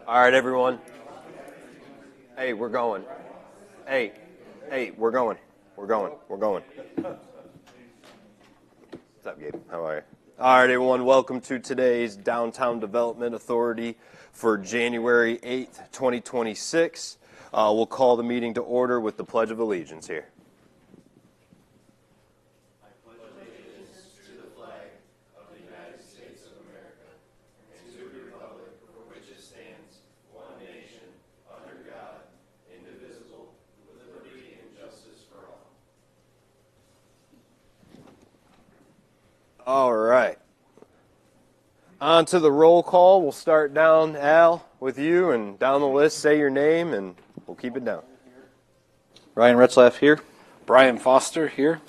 All right, everyone. Hey, we're going. Hey, we're going. We're going. What's up, Gabe? How are you? All right, everyone. Welcome to today's Downtown Development Authority for January 8th, 2026. We'll call the meeting to order with the Pledge of Allegiance here. All right. On to the roll call. We'll start down, Al, with you, and down the list, say your name, and we'll keep it down. Ryan Retzlaff here. Brian Foster here.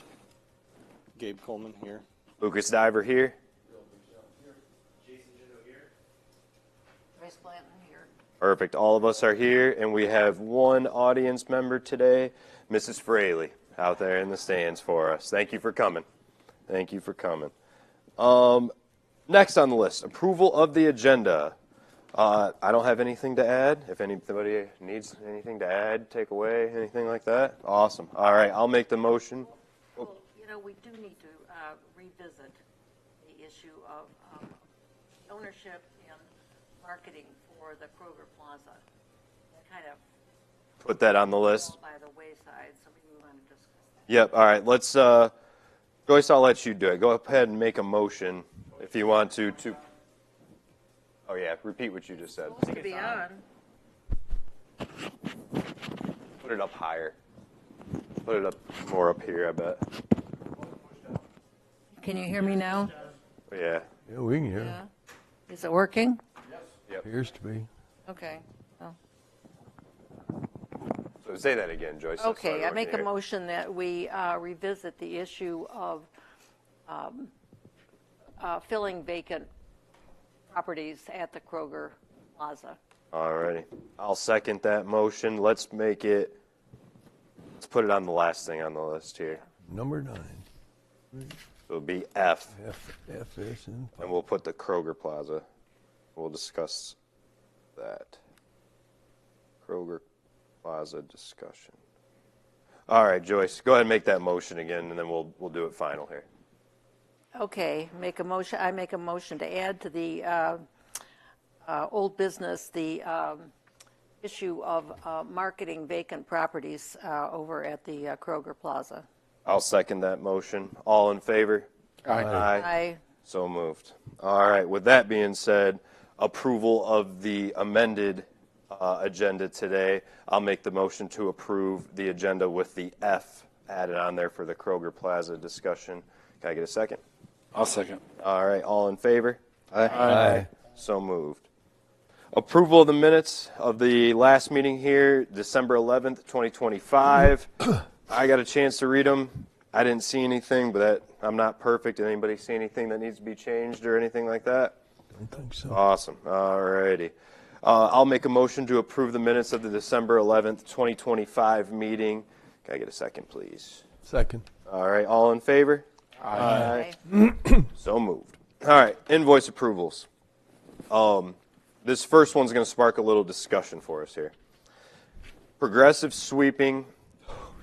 Gabe Coleman here. Lucas Diver here. Jason Jitto here. Bryce Blanton here. Perfect. All of us are here, and we have one audience member today, Mrs. Fraley, out there in the stands for us. Thank you for coming. Thank you for coming. Next on the list, approval of the agenda. I don't have anything to add. If anybody needs anything to add, take away, anything like that, awesome. All right, I'll make the motion. Well, we do need to revisit the issue of ownership and marketing for the Kroger Plaza. That kind of Put that on the list. by the wayside, so we want to discuss that. Yep, all right, let's, Joyce, I'll let you do it. Go ahead and make a motion if you want to. Oh, yeah, repeat what you just said. Supposed to be on. Put it up higher. Put it up more up here, I bet. Can you hear me now? Yeah. Yeah, we can hear. Yeah. Is it working? Appears to be. Okay. Oh. So say that again, Joyce. so Okay, I make a here. motion that we revisit the issue of filling vacant properties at the Kroger Plaza. All righty. I'll second that motion. Let's put it on the last thing on the list here. Number 9. It'll be F, F is in. and we'll put the Kroger Plaza. We'll discuss that. Kroger Plaza discussion. All right, Joyce, go ahead and make that motion again, and then we'll do it final here. Okay, I make a motion to add to the old business the issue of marketing vacant properties over at the Kroger Plaza. I'll second that motion. All in favor? Aye. Aye. So moved. All right, with that being said, approval of the amended agenda today. I'll make the motion to approve the agenda with the F added on there for the Kroger Plaza discussion. Can I get a second? I'll second. All right, all in favor? Aye. So moved. Approval of the minutes of the last meeting here, December 11th, 2025. I got a chance to read them. I didn't see anything, but I'm not perfect. Did anybody see anything that needs to be changed or anything like that? I don't think so. Awesome. All righty. I'll make a motion to approve the minutes of the December 11th, 2025 meeting. Can I get a second, please? Second. All right, all in favor? Aye. So moved. All right, invoice approvals. This first one's going to spark a little discussion for us here. Progressive sweeping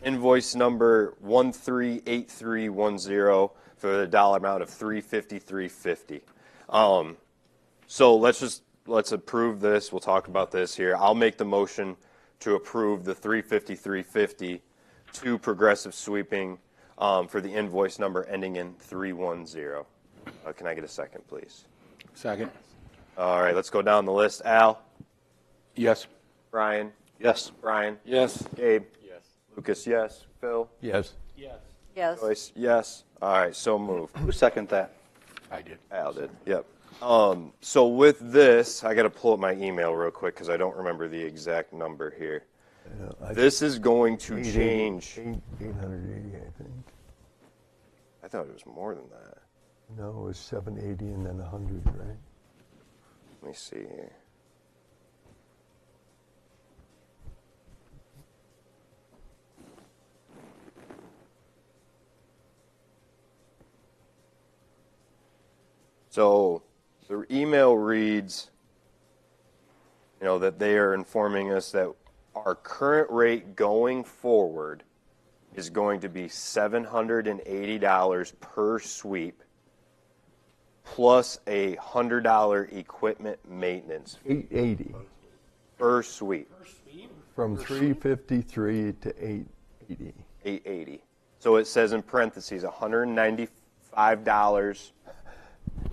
invoice number 138310 for the dollar amount of $353.50. So let's approve this. We'll talk about this here. I'll make the motion to approve the $353.50 to Progressive Sweeping for the invoice number ending in 310. Can I get a second, please? Second. All right, let's go down the list. Al? Yes. Brian? Yes. Brian? Yes. Gabe? Yes. Lucas, yes. Phil? Yes. Yes. Yes. Joyce, yes. All right, so moved. Who seconded that? I did. Al did. Yep. So with this, I got to pull up my email real quick because I don't remember the exact number here. This is going to change. 880, I think. I thought it was more than that. No, it was 780 and then 100, right? Let me see here. So the email reads, that they are informing us that our current rate going forward is going to be $780 per sweep plus a $100 equipment maintenance fee 880, per sweep. from 353 to 880. 880. So it says in parentheses, $195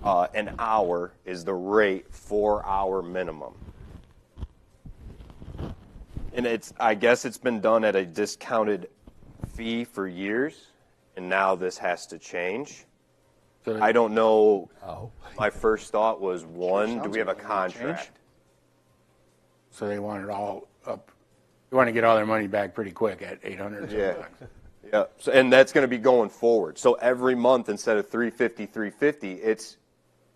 an hour is the rate for our minimum. And I guess it's been done at a discounted fee for years, and now this has to change. So I don't know. Oh. My first thought was, one, do sounds we have a like it might change. contract? So they want it all up. They want to get all their money back pretty quick at $800. Yeah. Yeah. So, and that's going to be going forward. So every month, instead of $350, it's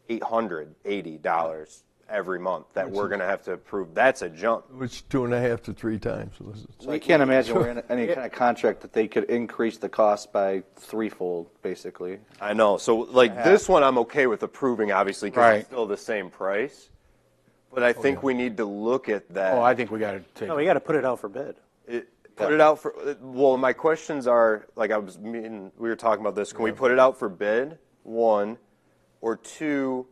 $880 every month that we're going to have to approve. That's a jump. It's 2.5 to 3 times. So I can't imagine we're in any kind of contract that they could increase the cost by threefold, basically. I know. So like this one, I'm okay with approving, obviously, because Right. it's still the same price. But I think we need to look at that. Oh, I think we got to take. No, we got to put it out for bid. Put it out for. Well, my questions are like we were talking about this. Can we put it out for bid? One, or two,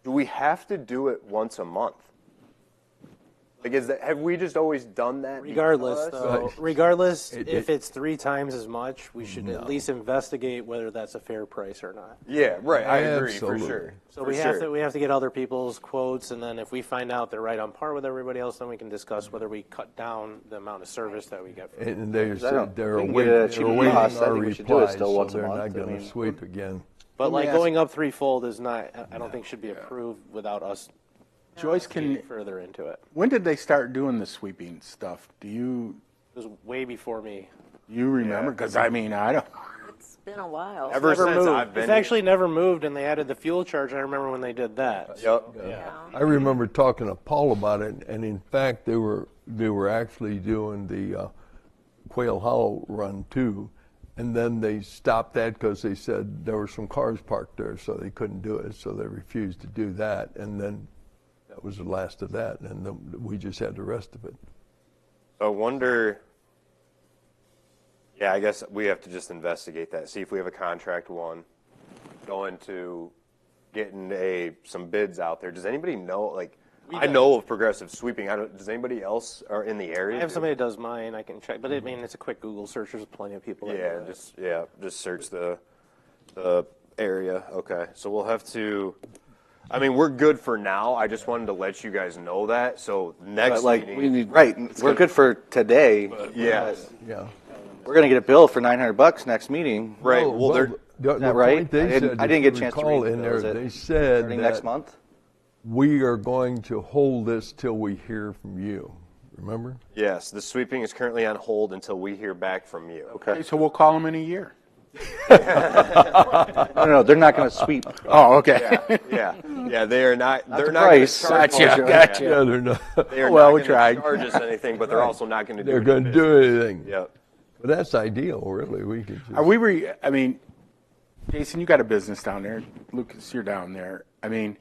do we have to do it once a month? Like, have we just always done that? Regardless, because- though, Right. regardless, It- if it's 3 times as much, we should at least investigate whether that's a fair price or not. Yeah, right. I agree for Absolutely. sure. So For we have sure. to get other people's quotes, and then if we find out they're right on par with everybody else, then we can discuss whether we cut down the amount of service that we get. From And they're don't- they're we can get it at a awaiting cheaper awaiting cost. I our think we should do it replies, still so once a they're month. not I going mean, to sweep again. But Let me like ask- going up threefold is not. I don't think should be approved without us Joyce, getting further into it. when did they start doing the sweeping stuff? Do you It was way before me. remember? Because I mean, I don't. It's been a while. Ever Never since moved. I've been It's actually never moved, and they added the fuel charge. I remember when they did that. Yep. I remember talking to Paul about it, and in fact, they were actually doing the Quail Hollow run too, and then they stopped that because they said there were some cars parked there, so they couldn't do it, so they refused to do that, and then that was the last of that, and then we just had the rest of it. I wonder. Yeah, I guess we have to just investigate that. See if we have a contract. One, go into getting some bids out there. Does anybody know? Like, I know of Progressive Sweeping. Does anybody else are in the area? I have somebody that does mine. I can check, but I mean, it's a quick Google search. There's plenty of people. That Yeah, do it. just search the area. Okay, so we'll have to. I mean, we're good for now. I just wanted to let you guys know that. So next But like, meeting, right, we're good for today. yeah, Yeah. We're going to get a bill for $900 next meeting. right. No, Well, they're. the that right? point they I didn't- said, I if didn't you get a chance to recall read the in bill. there, Is it they said Starting next that month? we are going to hold this till we hear from you. Remember? Yes, the sweeping is currently on hold until we hear back from you. Okay. So we'll call them in a year. No, they're not going to sweep. Oh, okay. Yeah, they are not. They're the not going price. to charge. Gotcha, gotcha. Yeah, they're not. They are Well, not we gonna tried. charge us anything, but they're also not going to do. They're any going to do business. anything. Yep. But that's ideal, really. We could just. Are we? I mean, Jason, you got a business down there. Lucas, you're down there. I mean,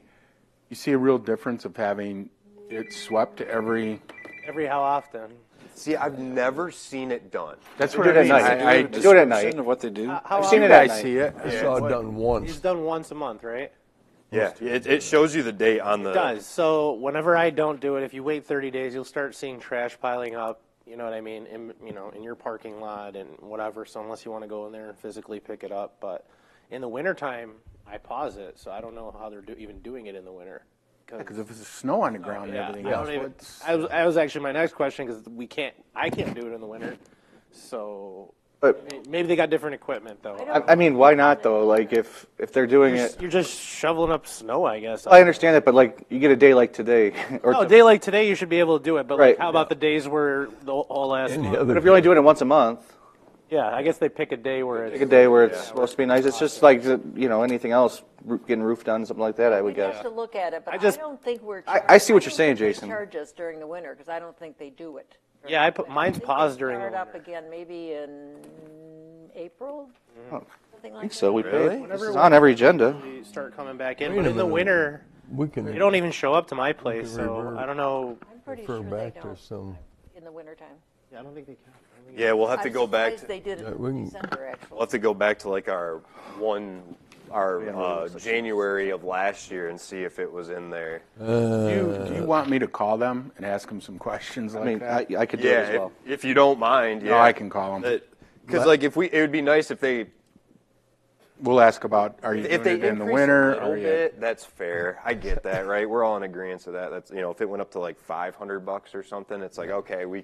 you see a real difference of having it swept every. Every how often? See, I've never seen it done. That's They what do I it at mean. night. I They do it at night. Of what they do. How I've seen often? it at I night. see it. I saw it done once. It's done once a month, right? Yeah, it shows you the date on the. It does. So whenever I don't do it, if you wait 30 days, you'll start seeing trash piling up. You know what I mean? In your parking lot and whatever. So unless you want to go in there and physically pick it up, but in the wintertime, I pause it. So I don't know how they're even doing it in the winter. Because if there's snow on the ground and Yeah, everything I else, don't even. what's- I was actually my next question because I can't do it in the winter. So But maybe they got different equipment though. I mean, why not though? Like if they're doing it, You're just shoveling up snow, I guess. I understand that, but like you get a day like today, or No, a day like today, you should be able to do it. But like, Right. how about the days where the whole last Any month? other but if you're only doing it once a month, Yeah, I guess they pick a day where pick it's. a day where it's supposed to be nice. It's just like anything else, getting roof done, something like that. I would We have guess. to look at it, but I just- don't think we're. I see what you're saying, I don't think they Jason. charge us during the winter because I don't think they do it. Yeah, I put mine's think paused they during the start up winter. again maybe in April, something I like think that. so. We Really? paid. This is on every agenda. We start coming back in, Wait but a in the minute. winter, We can. they don't even show up to my place. So revert. I don't know. I'm pretty refer sure they back to don't some. in the wintertime. Yeah, I don't think they can. Yeah, we'll have to I'm go back surprised to, they did it we in can- December, actually. we'll have to go back to like our January of last year and see if it was in there. Do you want me to call them and ask them some questions I like mean, that? I could do it as Yeah, well. if you don't mind, yeah. No, I can call them. Because like it would be nice if they We'll ask about, are you if doing they it in the increase winter? a little Or you, bit, that's fair. I get that, right? We're all in agreement to that. That's if it went up to like $500 or something, it's like okay, we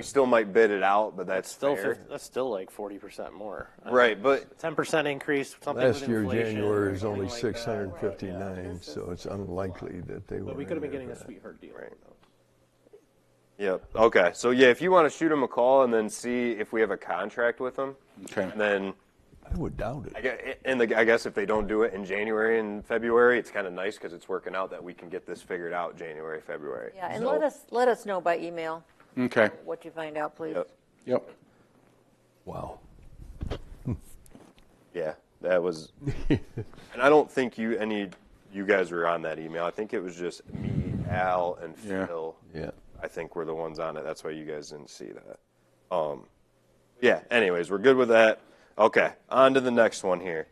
still might bid it out, but that's Still, fair. that's still like 40% more. Right, but 10% increase, something Last with year, inflation January or is only something like that. 659, so it's unlikely that they were. But we could have been in getting there a for that. sweetheart deal. Right. Yep. Okay. So yeah, if you want to shoot them a call and then see if we have a contract with them, okay. and then I would doubt it. I guess if they don't do it in January and February, it's kind of nice because it's working out that we can get this figured out January, February. Yeah, and So- let us know by email Okay. what you find out, please. Yep. Yep. Wow. Yeah, that was, and I don't think you guys were on that email. I think it was just me, Al, and Yeah. Phil. Yeah. I think we're the ones on it. That's why you guys didn't see that. Yeah. Anyways, we're good with that. Okay, on to the next one here.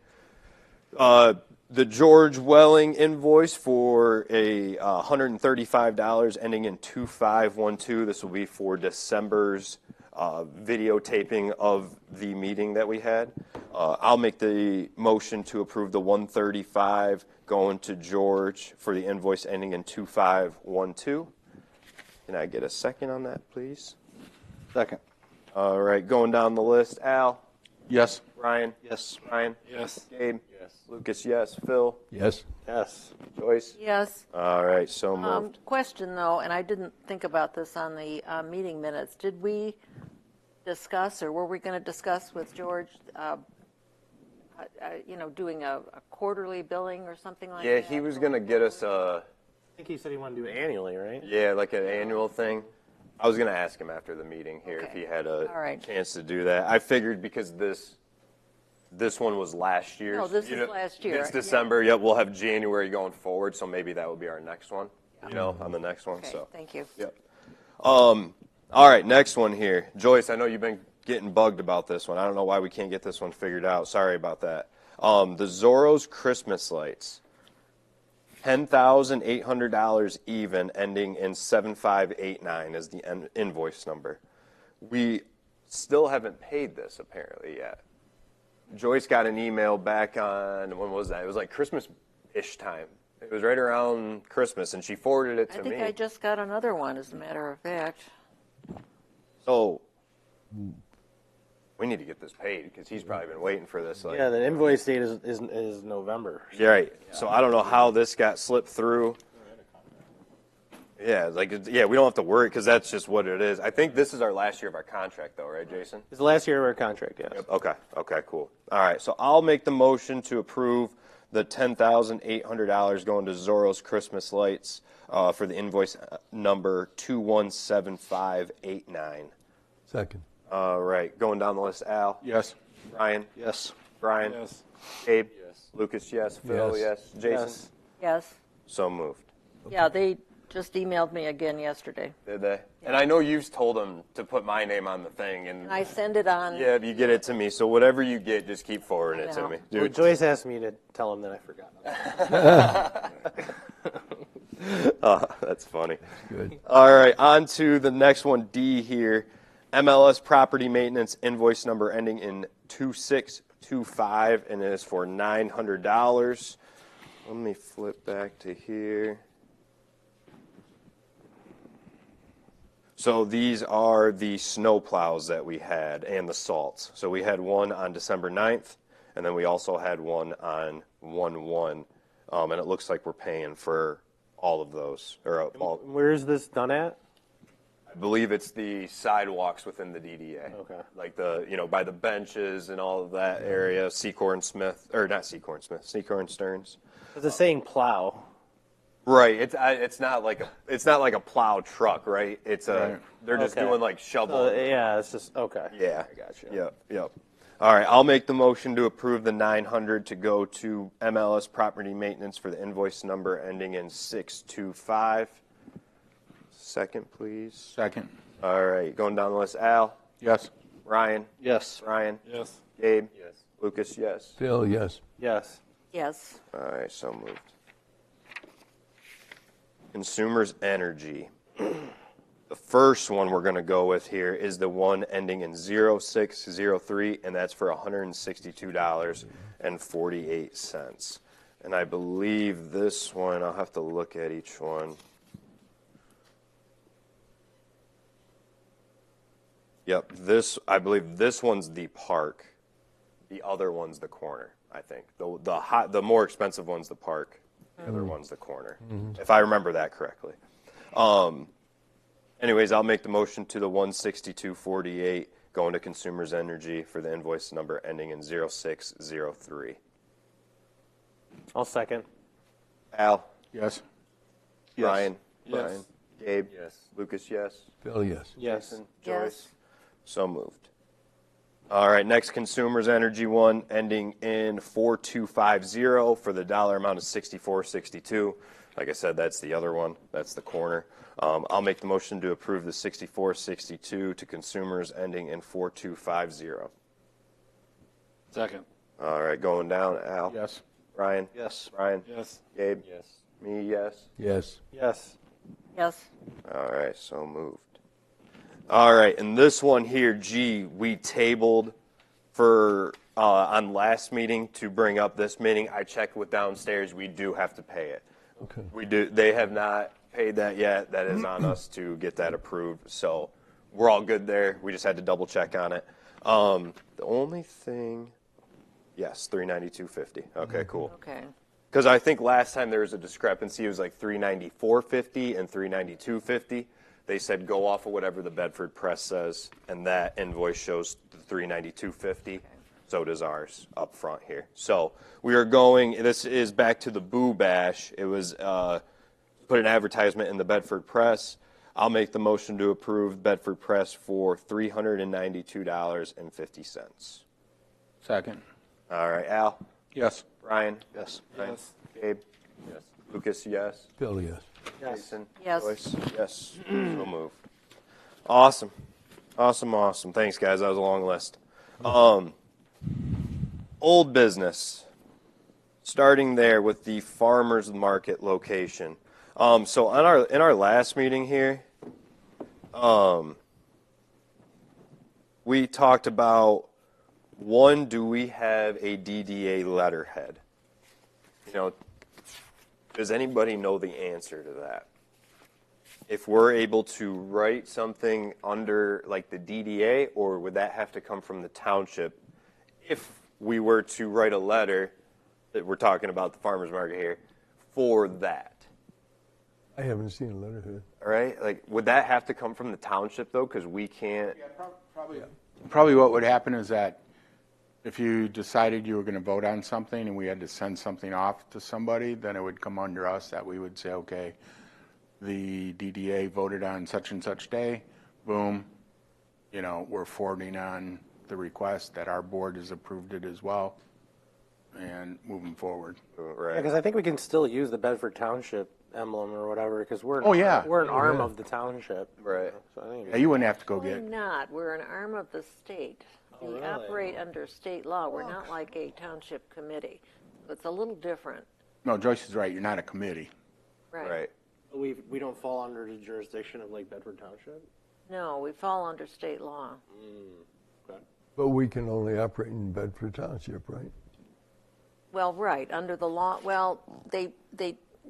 The George Welling invoice for a $135 ending in 2512. This will be for December's videotaping of the meeting that we had. I'll make the motion to approve the 135 going to George for the invoice ending in 2512. Can I get a second on that, please? Second. All right, going down the list. Al? Yes. Ryan? Yes. Ryan? Yes. Gabe? Yes. Lucas, yes. Phil? Yes. Yes. Joyce? Yes. All right, so moved. Question, though, and I didn't think about this on the meeting minutes. Did we discuss, or were we going to discuss with George, doing a quarterly billing or something like Yeah, that? he was going to get us I think he said he wanted to do it annually, right? like an annual thing. I was going to ask him after the meeting here if Okay. he had All right. a chance to do that. I figured because this one was last year's. No, this is last year, It's yeah. December. Yep, we'll have January going forward, so maybe that will be our next one, on the next one. Okay, So. thank you. Yep. All right, next one here. Joyce, I know you've been getting bugged about this one. I don't know why we can't get this one figured out. Sorry about that. The Zorro's Christmas lights. $10,800 even, ending in 7589 is the invoice number. We still haven't paid this apparently yet. Joyce got an email back on, when was that? It was like Christmas-ish time. It was right around Christmas, and she forwarded it to I think me. I just got another one, as a matter of fact. So we need to get this paid because he's probably been waiting for this. Like, Yeah, the invoice date is November. yeah, right. So I don't know how this got slipped through. Yeah, we don't have to worry because that's just what it is. I think this is our last year of our contract, though, right, Jason? It's the last year of our contract, yes. Okay. Okay. Cool. All right. So I'll make the motion to approve the $10,800 going to Zorro's Christmas lights for the invoice number 217589. Second. All right. Going down the list. Al. Yes. Ryan. Yes. Brian. Yes. Gabe. Yes. Lucas. Yes. Phil. Yes. Yes. Jason. Yes. Yes. So moved. Yeah, they just emailed me again yesterday. Did they? And I know you've told them to put my name on the thing, and And I send it on. yeah, you get it to me. So whatever you get, just keep forwarding it I to know. me, Well, dude. Joyce asked me to tell him that I forgot. That's funny. Good. All right, on to the next one, D here. MLS property maintenance invoice number ending in 2625, and it is for $900. Let me flip back to here. So these are the snow plows that we had and the salts. So we had one on December 9th, and then we also had one on 1/1. And it looks like we're paying for all of those. Where is this done at? I believe it's the sidewalks within the DDA. Okay. Like by the benches and all of that area, Secor and Stearns. It's a saying plow. Right. It's not like a plow truck, right? It's Right. they're just Okay. doing like shovel. Yeah, it's just, okay. Yeah. I got you. Yep. All right, I'll make the motion to approve the $900 to go to MLS property maintenance for the invoice number ending in 625. Second, please. Second. All right, going down the list. Al, Yes. Ryan, Yes. Ryan, Yes. Gabe, yes. Lucas, yes. Phil, yes. Yes. Yes. All right, so moved. Consumers Energy. The first one we're going to go with here is the one ending in 0603, and that's for $162.48. And I believe this one, I'll have to look at each one. Yep, I believe this one's the park. The other one's the corner, I think. The more expensive one's the park. The other one's the corner, if I remember that correctly. Anyways, I'll make the motion to the 162.48 going to Consumers Energy for the invoice number ending in 0603. I'll second. Al, Yes. Ryan, Yes. Brian, Gabe, yes. Lucas, yes. Phil, yes. Yes. Jason, Yes. Joyce, so moved. All right, next Consumers Energy one ending in 4250 for the dollar amount of 6462. Like I said, that's the other one. That's the corner. I'll make the motion to approve the 6462 to Consumers ending in 4250. Second. All right, going down. Al. Yes. Ryan. Yes. Ryan. Yes. Gabe. Yes. Me. Yes. Yes. Yes. Yes. All right, so moved. All right, and this one here, we tabled for on last meeting to bring up this meeting. I checked with downstairs. We do have to pay it. Okay. We do. They have not paid that yet. That is on us to get that approved. So we're all good there. We just had to double check on it. The only thing, yes, $392.50. Okay, cool. Okay. Because I think last time there was a discrepancy. It was like $394.50 and $392.50. They said go off of whatever the Bedford Press says, and that invoice shows the $392.50. So does ours up front here. So we are going. This is back to the Boo Bash. It was put an advertisement in the Bedford Press. I'll make the motion to approve Bedford Press for $392.50. Second. All right, Al. Yes. Ryan. Yes. Ryan. Gabe. Yes. Lucas. Yes. Phil, yes. Jason. Yes. Joyce. Yes. So moved. Awesome. Awesome. Thanks, guys. That was a long list. Old business. Starting there with the farmers market location. So in our last meeting here, we talked about do we have a DDA letterhead? Does anybody know the answer to that? If we're able to write something under like the DDA, or would that have to come from the township? If we were to write a letter, that we're talking about the farmers market here, for that. I haven't seen a letterhead. All right, like would that have to come from the township though? Because we can't. Probably what would happen is that if you decided you were going to vote on something and we had to send something off to somebody, then it would come under us that we would say, okay, the DDA voted on such and such day, boom, we're forwarding on the request that our board has approved it as well and moving forward. Right. Because I think we can still use the Bedford Township emblem or whatever, because we're Oh, an arm of the township. Right. So I think Yeah, you wouldn't have to go We're get, not. We're an arm of the state. We really? operate under state law. We're not like a township committee. So it's a little different. no, Joyce is right, you're not a committee. Right. we don't fall under the jurisdiction of like Bedford Township. No, we fall under state law. Okay. But we can only operate in Bedford Township, right? Well, right, under the law. Well, they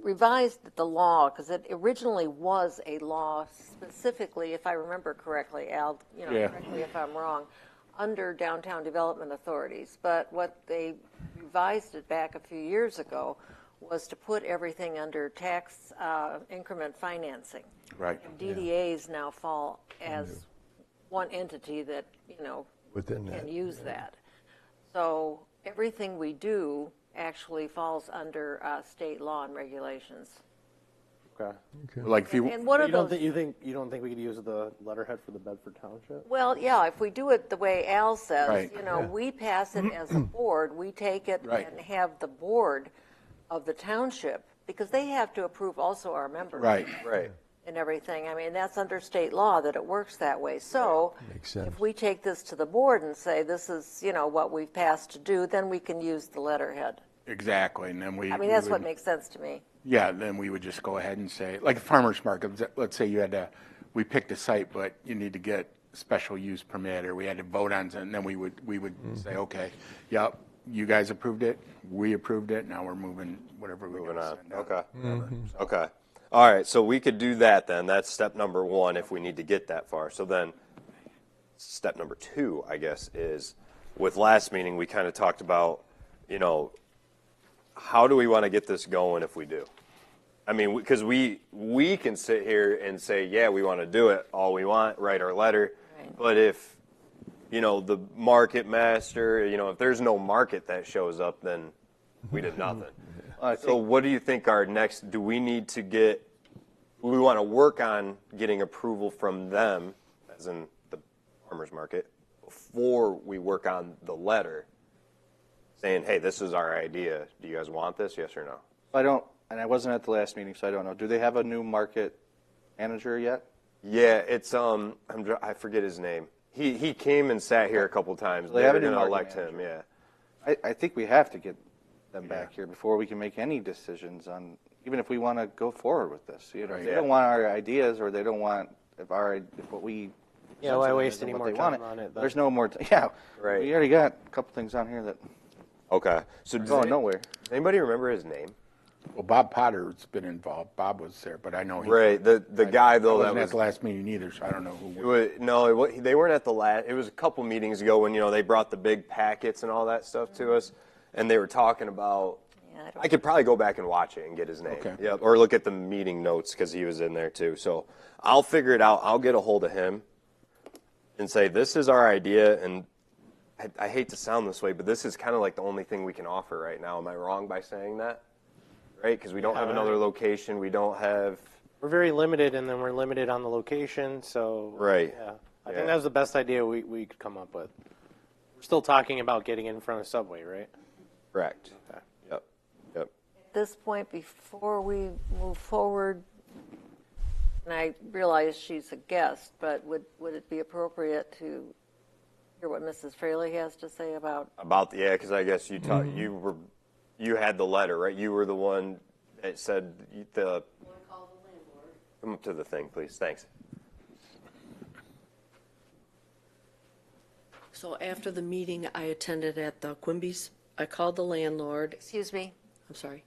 revised the law because it originally was a law specifically, if I remember correctly, Al, Yeah. correct me if I'm wrong, under downtown development authorities. But what they revised it back a few years ago was to put everything under tax increment financing. Right. And DDAs now fall as one entity that, Within can that. use that. So everything we do actually falls under state law and regulations. Okay. Like if you, And what are You don't those? think you don't think we could use the letterhead for the Bedford Township? Well, yeah, if we do it the way Al says, Right. we pass it as a board, we take it Right. and have the board of the township, because they have to approve also our members. right, Right. and everything. I mean, that's under state law that it works that way. So Makes sense. if we take this to the board and say, this is, what we've passed to do, then we can use the letterhead. Exactly, and then I mean, that's what makes sense to me. Yeah, then we would just go ahead and say, like a farmer's market, let's say we picked a site, but you need to get special use permit, or we had to vote on it, and then we would say, okay, yep, you guys approved it, we approved it, now we're moving whatever we're going to send out. Okay. Okay. All right, so we could do that then. That's step number one if we need to get that far. So then step number two, I guess, is with last meeting, we kind of talked about, how do we want to get this going if we do? I mean, because we can sit here and say, yeah, we want to do it all we want, write our letter. Right. But if, the market master, if there's no market that shows up, then we did nothing. So what do you think our next, do we want to work on getting approval from them, as in the farmer's market, before we work on the letter, saying, hey, this is our idea. Do you guys want this, yes or no? I don't, and I wasn't at the last meeting, so I don't know. Do they have a new market manager yet? Yeah, it's, I forget his name. He came and sat here a couple times. They have a They're new going to market elect him, manager. yeah. I think we have to get them back here before we can make any decisions on, even if we want to go forward with this. If they don't want our ideas, or they don't want if what we Yeah, why waste isn't any what more they time want, on it? there's no more. Yeah, Right. We already got a couple things on here that Okay. So are does going nowhere. anybody remember his name? Well, Bob Potter's been involved. Bob was there, but I know he. Right. The guy, I though, that wasn't at was. the last meeting either, so I don't know who. They weren't at the last. It was a couple meetings ago when they brought the big packets and all that stuff to us, and they were talking about. Yeah, I could probably go back and watch it and get his name. Okay. Yep. Or look at the meeting notes because he was in there too. So I'll figure it out. I'll get a hold of him and say this is our idea, and I hate to sound this way, but this is kind of like the only thing we can offer right now. Am I wrong by saying that? Right? Because we don't have another location. We don't have. We're very limited, and then we're limited on the location, so. Right. Yeah. I Yeah. think that was the best idea we could come up with. We're still talking about getting in front of Subway, right? Correct. Okay. Yep. Yep. At this point, before we move forward, and I realize she's a guest, but would it be appropriate to hear what Mrs. Fraley has to say about? Because I guess you you had the letter, right? You were the one that said the. Come up to the thing, please. Thanks. So after the meeting I attended at the Quimby's, I called the landlord. Excuse me, I'm sorry,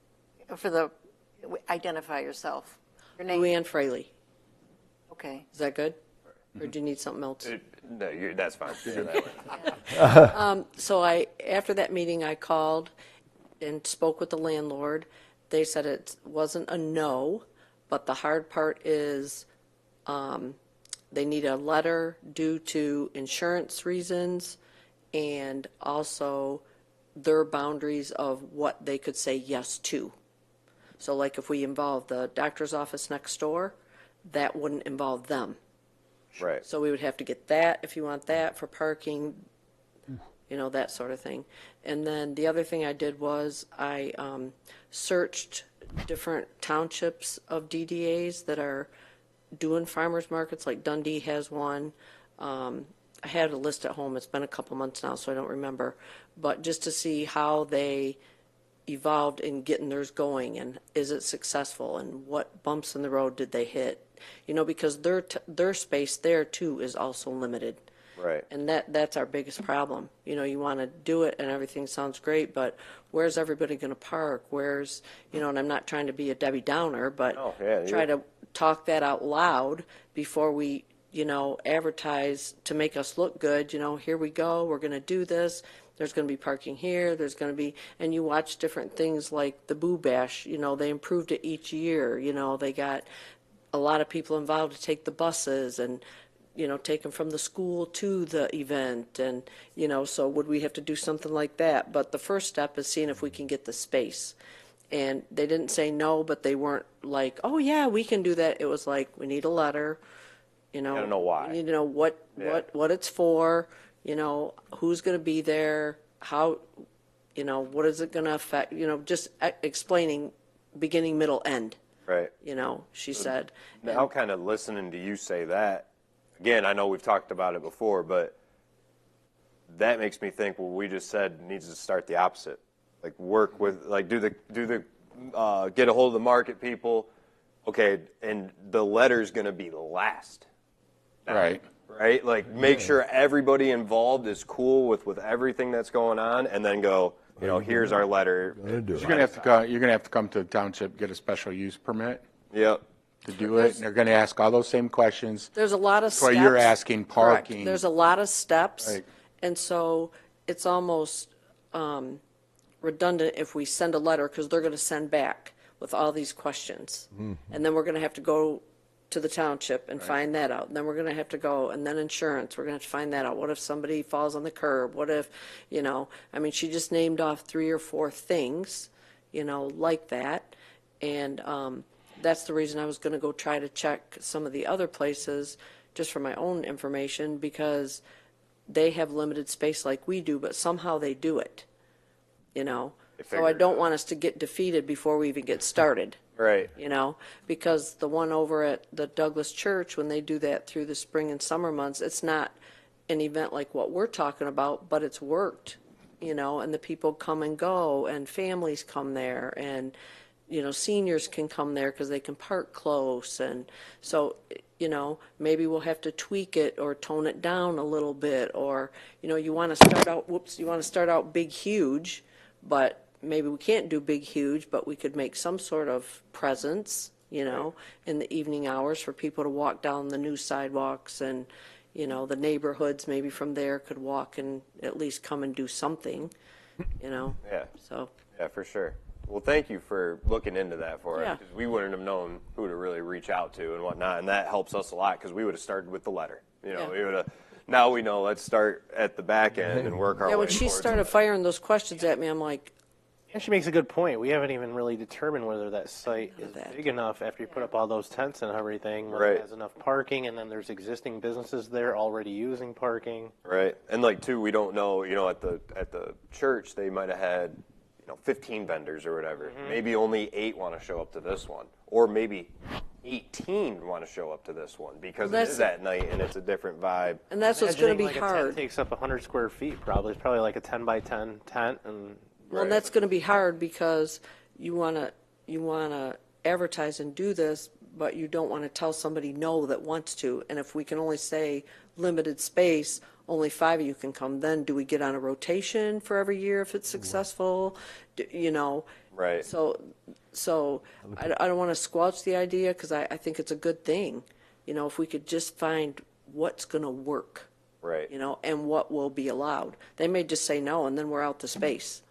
identify yourself. Your name? Luann Fraley. Okay. Is that good? Or do you need something else? No, that's fine. Do that way. So after that meeting, I called and spoke with the landlord. They said it wasn't a no, but the hard part is they need a letter due to insurance reasons and also their boundaries of what they could say yes to. So like if we involve the doctor's office next door, that wouldn't involve them. Right. So we would have to get that if you want that for parking, that sort of thing. And then the other thing I did was I searched different townships of DDAs that are doing farmers markets, like Dundee has one. I had a list at home. It's been a couple months now, so I don't remember. But just to see how they evolved in getting theirs going, and is it successful, and what bumps in the road did they hit? Because their space there too is also limited. Right. And that's our biggest problem. You want to do it and everything sounds great, but where's everybody going to park? And I'm not trying to be a Debbie Downer, but try to talk that out loud before we, advertise to make us look good. Here we go, we're going to do this. There's going to be parking here. There's going to be, and you watch different things like the Boo Bash. They improved it each year. They got a lot of people involved to take the buses and, take them from the school to the event. And, so would we have to do something like that? But the first step is seeing if we can get the space. And they didn't say no, but they weren't like, oh yeah, we can do that. It was like, we need a letter, Gotta know why. We need to know what it's for, who's going to be there, how, what is it going to affect, just explaining beginning, middle, end. Right. She said. Now, kind of listening to you say that, again, I know we've talked about it before, but that makes me think what we just said needs to start the opposite. Like work with, like do the get a hold of the market people. Okay, and the letter's going to be last. Right. Right? Like make sure everybody involved is cool with everything that's going on, and then go, here's our letter. You're gonna have to come to the township, get a special use permit Yep. to do it, and they're gonna ask all those same questions. There's a lot of That's steps. why you're asking Correct. parking. There's a lot of steps, Right. and so it's almost redundant if we send a letter, because they're going to send back with all these questions. And then we're going to have to go to the township and find that out. And then we're going to have to go, and then insurance, we're going to have to find that out. What if somebody falls on the curb? What if, she just named off 3 or 4 things, like that. And that's the reason I was going to go try to check some of the other places just for my own information, because they have limited space like we do, but somehow they do it. So I don't want us to get defeated before we even get started. Right. Because the one over at the Douglas Church, when they do that through the spring and summer months, it's not an event like what we're talking about, but it's worked, and the people come and go, and families come there, and, seniors can come there because they can park close. And so, maybe we'll have to tweak it or tone it down a little bit, or, you want to start out big, huge, but maybe we can't do big, huge, but we could make some sort of presence, in the evening hours for people to walk down the new sidewalks, and, the neighborhoods maybe from there could walk and at least come and do something, Yeah. So. Yeah, for sure. Well, thank you for looking into that for us, Yeah. because we wouldn't have known who to really reach out to and whatnot, and that helps us a lot, because we would have started with the letter. Yeah. We would have. Now we know. Let's start at the back end and work our way. Yeah, when she towards started firing those questions at me, I'm like, And she makes a good point. We haven't even really determined whether that site is that. big enough after you put up all those tents and everything, whether Right. it has enough parking, and then there's existing businesses there already using parking. Right, and like too, we don't know. At the church, they might have had 15 vendors or whatever. Maybe only 8 want to show up to this one, or maybe 18 want to show up to this one because it is at night and it's a different vibe. and that's what's going to be Imagining, like, a hard. tent takes up 100 square feet probably. It's probably like a 10 by 10 tent, and Well, and that's going to be hard because you want to advertise and do this, but you don't want to tell somebody no that wants to. And if we can only say limited space, only 5 of you can come, then do we get on a rotation for every year if it's successful? Right. So I don't want to squelch the idea, because I think it's a good thing. If we could just find what's going to work. Right. And what will be allowed. They may just say no, and then we're out to space.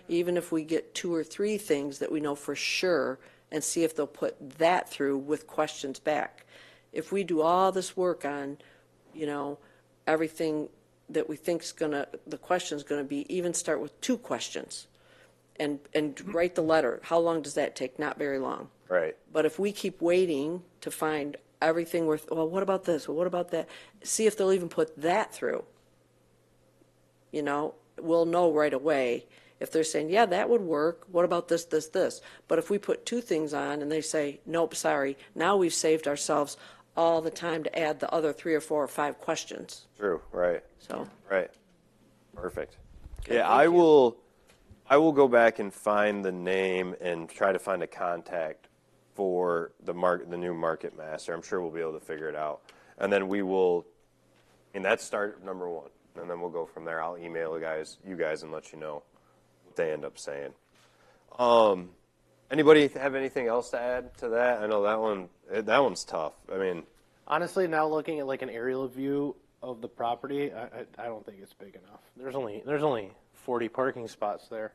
Even if we get 2 or 3 things that we know for sure, and see if they'll put that through with questions back. If we do all this work on, everything that we think's the question's gonna be, even start with 2 questions, and write the letter. How long does that take? Not very long. Right. But if we keep waiting to find everything well, what about this? Well, what about that? See if they'll even put that through. We'll know right away if they're saying, yeah, that would work. What about this, this, this? But if we put 2 things on and they say, nope, sorry, now we've saved ourselves all the time to add the other 3 or 4 or 5 questions. True. Right. So, Right. Perfect. Okay, Yeah, thank I will go back and find the name and try to find a contact for the new market master. I'm sure we'll be able to figure it out. And then we will, and that's start number 1. And then we'll go from there. I'll email you guys and let you know what they end up saying. Anybody have anything else to add to that? I know that one's tough. I mean, honestly, now looking at like an aerial view of the property, I don't think it's big enough. There's only 40 parking spots there.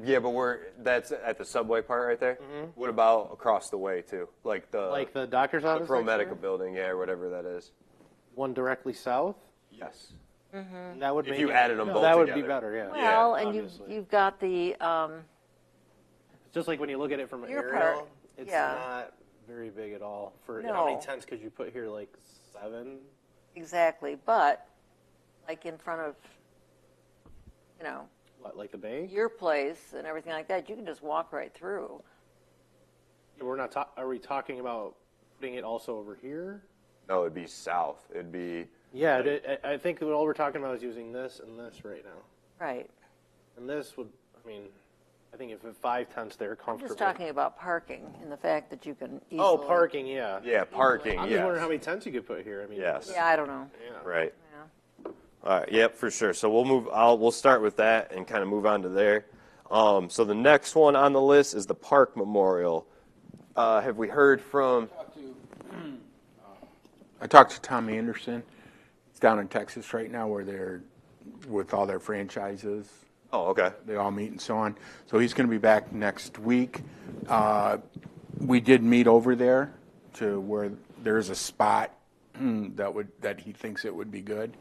yeah, but that's at the subway part right there. What about across the way too? Like the doctor's office? Pro next door? Medica building, yeah, or whatever that is. One directly south? Yes. That would If make you added them both that would together. be better, yeah. Well, and obviously. you've got the, Just like when you look at it from an Your aerial, part, it's yeah. not very big at all. How many No. tents could you put here? Like 7? exactly, but like in front of, What, like the bank? your place and everything like that, you can just walk right through. We're not. Are we talking about putting it also over here? No, it'd be south. It'd be. Yeah, I think all we're talking about is using this and this right now. Right. And this would, I mean, I think if 5 tenths there I'm comfortably. just talking about parking and the fact that you can easily. Oh, parking, yeah. Yeah, parking. I'm just wondering how many tents you could put here. I mean, Yes. Yeah, I don't know. Yeah. Right. Yeah. All right. Yep, for sure. So we'll move. We'll start with that and kind of move on to there. So the next one on the list is the park memorial. Have we heard from? I talked to Tom Anderson. He's down in Texas right now where they're with all their franchises. Oh, okay. They all meet and so on. So he's going to be back next week. We did meet over there to where there's a spot that he thinks it would be good.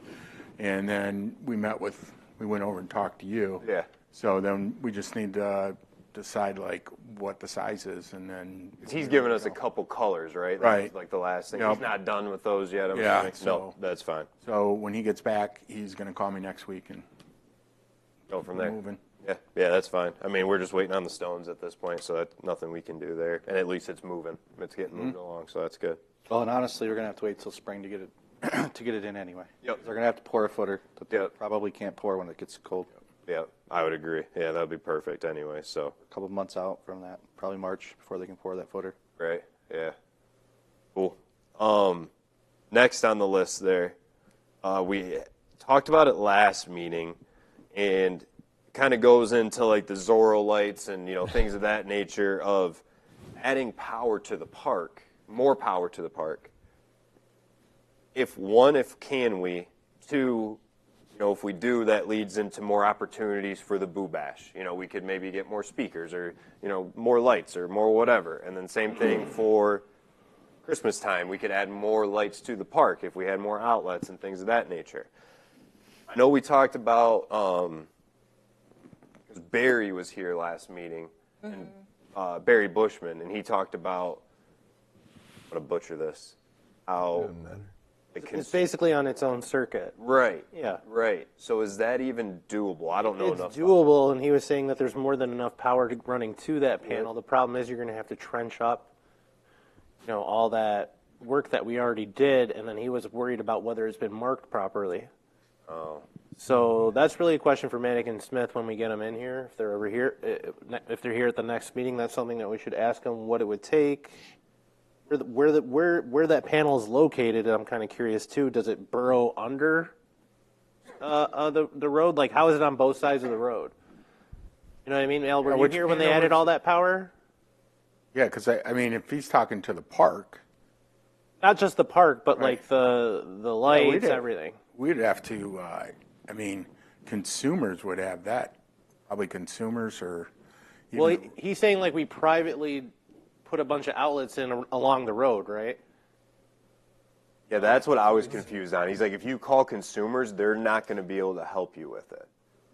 And then we went over and talked to you. Yeah. So then we just need to decide like what the size is, and then He's given us a couple colors, right? That Right. was like the last thing. Yep. He's not done with those yet. I'm Yeah, assuming. so- No, that's fine. So when he gets back, he's going to call me next week and Go from there. moving. Yeah, that's fine. I mean, we're just waiting on the stones at this point, so that's nothing we can do there. And at least it's moving. It's getting moved along, so that's good. Well, and honestly, we're going to have to wait till spring to get it to get it in anyway. Yep. They're going to have to pour a footer that they Yep. probably can't pour when it gets cold. Yeah, I would agree. Yeah, that would be perfect anyway, so. A couple months out from that, probably March before they can pour that footer. Right, yeah. Cool. Next on the list there, we talked about it last meeting, and kind of goes into like the Zorro lights and, things of that nature of adding power to the park, more power to the park. If can we? Two, if we do, that leads into more opportunities for the Boo Bash. We could maybe get more speakers or, more lights or more whatever. And then same thing for Christmas time. We could add more lights to the park if we had more outlets and things of that nature. I know we talked about, because Barry was here last meeting, and Barry Bushman, and he talked about, I'm going to butcher this, how Doesn't matter. It's basically on its own circuit. Right. Yeah. Right. So is that even doable? I don't know It's enough. doable, and he was saying that there's more than enough power running to that panel. The problem is you're going to have to trench up, all that work that we already did, and then he was worried about whether it's been marked properly. Oh. So that's really a question for Manick and Smith when we get them in here. If they're over here, if they're here at the next meeting, that's something that we should ask them what it would take. Where that panel is located, I'm kind of curious too. Does it burrow under the road? Like, how is it on both sides of the road? You know what I mean, Al? Were you which here when they panel added was- all that power? Yeah, because I mean, if he's talking to the park, Not just the park, but like the lights, did. everything. we'd have to. Consumers would have that. Probably consumers or. Well, he's saying like we privately put a bunch of outlets in along the road, right? Yeah, that's what I was confused on. He's like, if you call consumers, they're not going to be able to help you with it.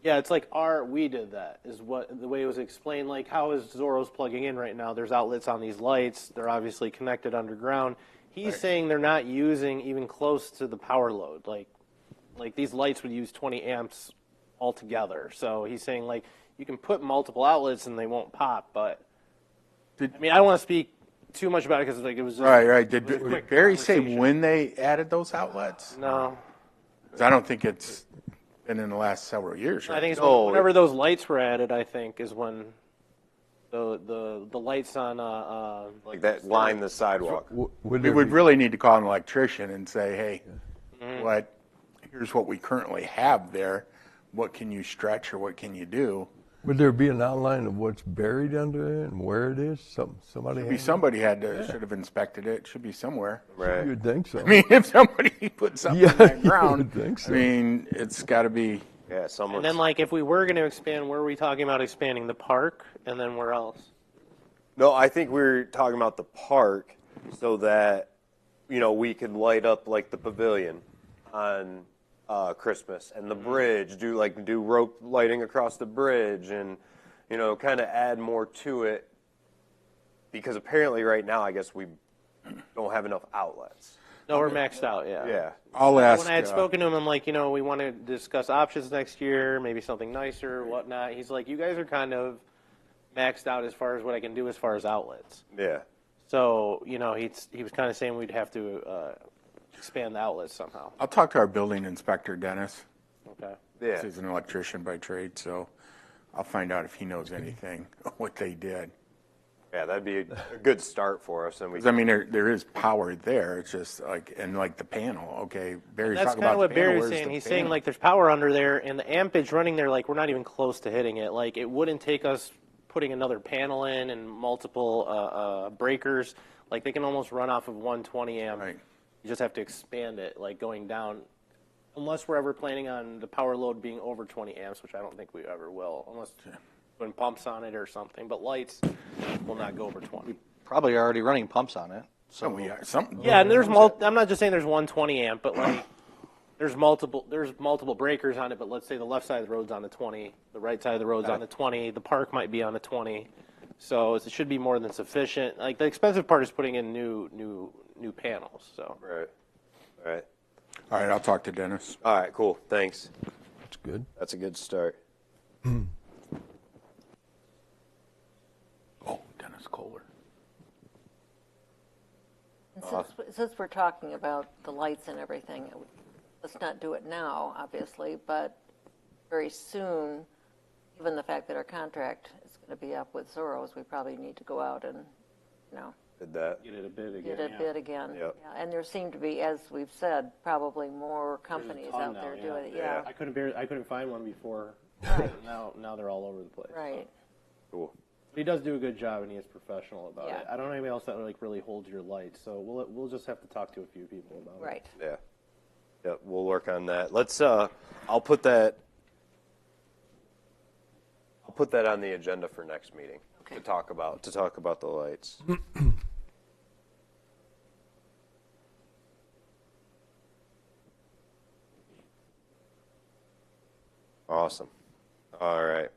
Yeah, it's like we did that, is what the way it was explained. Like, how is Zorro's plugging in right now? There's outlets on these lights. They're obviously connected underground. He's saying they're not using even close to the power load. Like these lights would use 20 amps altogether. So he's saying, like, you can put multiple outlets and they won't pop. But, I don't want to speak too much about it because it was just Right. Did it was a quick Barry say conversation. when they added those outlets? No. 'Cause I don't think it's been in the last several years. Right? I think it's No, whenever those lights were added, I think, is when the lights on Like that line the sidewalk. Would we there would be- really need to call an electrician and say, hey, here's what we currently have there. What can you stretch or what can you do? Would there be an outline of what's buried under it and where it is? Somebody Maybe has- somebody should have inspected it. It should be somewhere. Right. You'd think so. I mean, if somebody put something Yeah, in that you ground, would think so. I mean, it's got to be. Yeah, someone. And then, like, if we were going to expand, where are we talking about expanding? The park, and then where else? No, I think we were talking about the park so that, we could light up like the pavilion on Christmas and the bridge, do rope lighting across the bridge and, kind of add more to it because apparently right now I guess we don't have enough outlets. No, we're maxed out, yeah. Yeah. I'll ask. When I had spoken to him, I'm like, we want to discuss options next year, maybe something nicer, whatnot. He's like, you guys maxed out as far as what I can do as far as outlets. Yeah. So, he was kind of saying we'd have to expand the outlets somehow. I'll talk to our building inspector, Dennis. Okay. Yeah. He's an electrician by trade, so I'll find out if he knows anything what they did. Yeah, that'd be a good start for us. And we. 'Cause, I mean, there is power there. It's just like, and like the panel. Okay, Barry's That's talking kind of about what the panel. Barry's Where's saying. the He's saying panel? like there's power under there, and the ampage running there, like we're not even close to hitting it. Like it wouldn't take us putting another panel in and multiple breakers. Like they can almost run off of 120 amp. Right. You just have to expand it, like going down, unless we're ever planning on the power load being over 20 amps, which I don't think we ever will, unless putting pumps on it or something. But lights will not go over 20. Probably already running pumps on it. So we are something. Yeah, and there's I'm not just saying there's 120 amp, but like there's multiple breakers on it. But let's say the left side of the road's on the 20, the right side of the road's on the 20, the park might be on the 20, so it should be more than sufficient. Like the expensive part is putting in new panels. So Right. Right. All right, I'll talk to Dennis. All right. Cool. Thanks. That's good. That's a good start. Oh, Dennis Kohler. And since we're talking about the lights and everything, let's not do it now, obviously, but very soon, given the fact that our contract is going to be up with Soros, we probably need to go out and, Did that. get it a bit again. get a bid again. Yep. Yeah, and there seem to be, as we've said, probably more companies out there doing it. Yeah, I couldn't find one before. Right. Now they're all over the place. right. Cool. But he does do a good job, and he is professional about Yeah. it. I don't know anybody else that like really holds your lights, so we'll just have to talk to a few people about it. Right. Yeah. Yeah. We'll work on that. Let's. I'll put that on the agenda for next meeting Okay. to talk about the lights. Awesome. All right.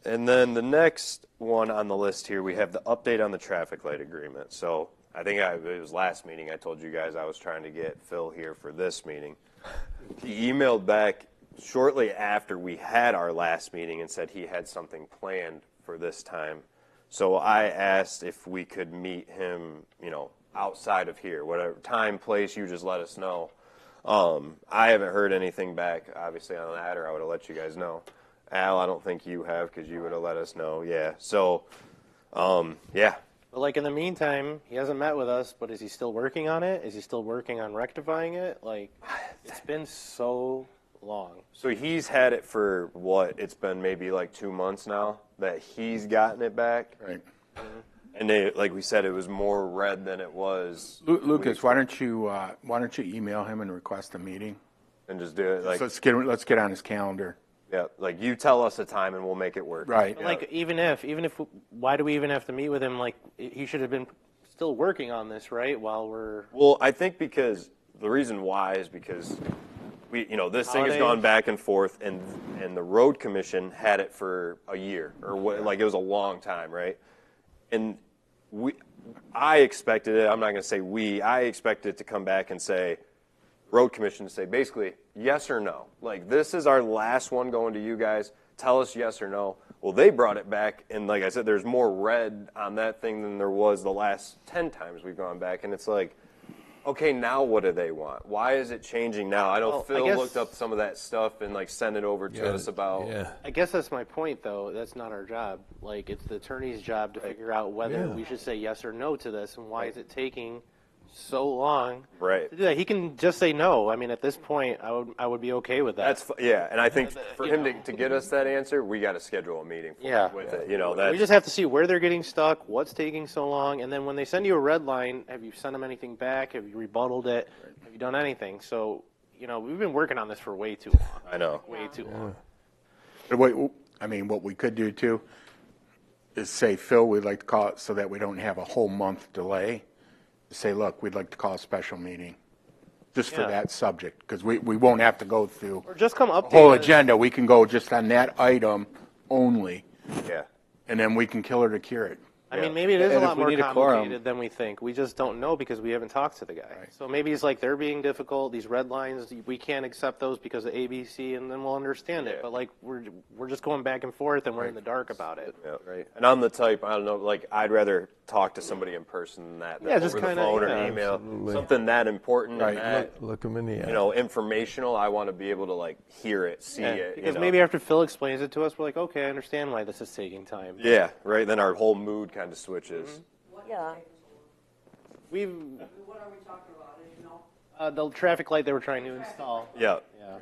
And then the next one on the list here, we have the update on the traffic light agreement. So I think it was last meeting I told you guys I was trying to get Phil here for this meeting. He emailed back shortly after we had our last meeting and said he had something planned for this time. So I asked if we could meet him, outside of here, whatever time, place, you just let us know. I haven't heard anything back, obviously, on that, or I would have let you guys know. Al, I don't think you have, because you would have let us know. Yeah. So, yeah. But like in the meantime, he hasn't met with us, but is he still working on it? Is he still working on rectifying it? Like, it's been so long. So he's had it for what? It's been maybe like 2 months now that he's gotten it back. Right. And like we said, it was more red than it was. Lucas, why don't you email him and request a meeting? And just do it like, So let's get on his calendar. yeah, like you tell us a time and we'll make it work. Right. But like, even if, why do we even have to meet with him? Like, he should have been still working on this, right? While we're. Well, I think because the reason why is because this thing has Holidays. gone back and forth, and the road commission had it for a year or what, like it was a long time, right? And I expected it. I'm not going to say we. I expected it to come back and say, road commission to say basically yes or no. Like, this is our last one going to you guys. Tell us yes or no. Well, they brought it back, and like I said, there's more red on that thing than there was the last 10 times we've gone back, and it's like, okay, now what do they want? Why is it changing now? I know Well, Phil I guess- looked up some of that stuff and like sent it over to us about. Yeah. I guess that's my point, though. That's not our job. Like, it's the attorney's job to figure out whether Yeah. we should say yes or no to this, and why is it taking so long Right. to do that. He can just say no. I mean, at this point, I would be okay with that. Yeah, and I think for you him know. to get us that answer, we got to schedule a meeting with it. We just have to see where they're getting stuck, what's taking so long, and then when they send you a red line, have you sent them anything back? Have you rebutted it? Have you done anything? So, we've been working on this for way too long. I know. Way too long. But what we could do too is say, Phil, we'd like to call it so that we don't have a whole month delay. Say, look, we'd like to call a special meeting just for Yeah. that subject, because we won't have to go through Or just come the update whole us. agenda. We can go just on that item only, Yeah. and then we can kill her to cure it. I mean, maybe it is a And if lot we more need a quorum- complicated than we think. We just don't know because we haven't talked to the guy. So maybe it's like they're being difficult. These red lines, we can't accept those because of ABC, and then we'll understand it. But like we're just going back and forth, and we're in the dark about it. Yeah. Right. And I'm the type, I don't know, like I'd rather talk to somebody in person than that. Yeah, just over the kinda, phone yeah, or email. absolutely. Something that important Right. and that, Look them in the eye. you know, informational. I want to be able to like hear it, see it. Because you know? maybe after Phil explains it to us, we're like, okay, I understand why this is taking time. Yeah, right. Then our whole mood kind of switches. Yeah. We've What are we talking about, you know? the traffic light they were trying to install. Yeah. Yeah.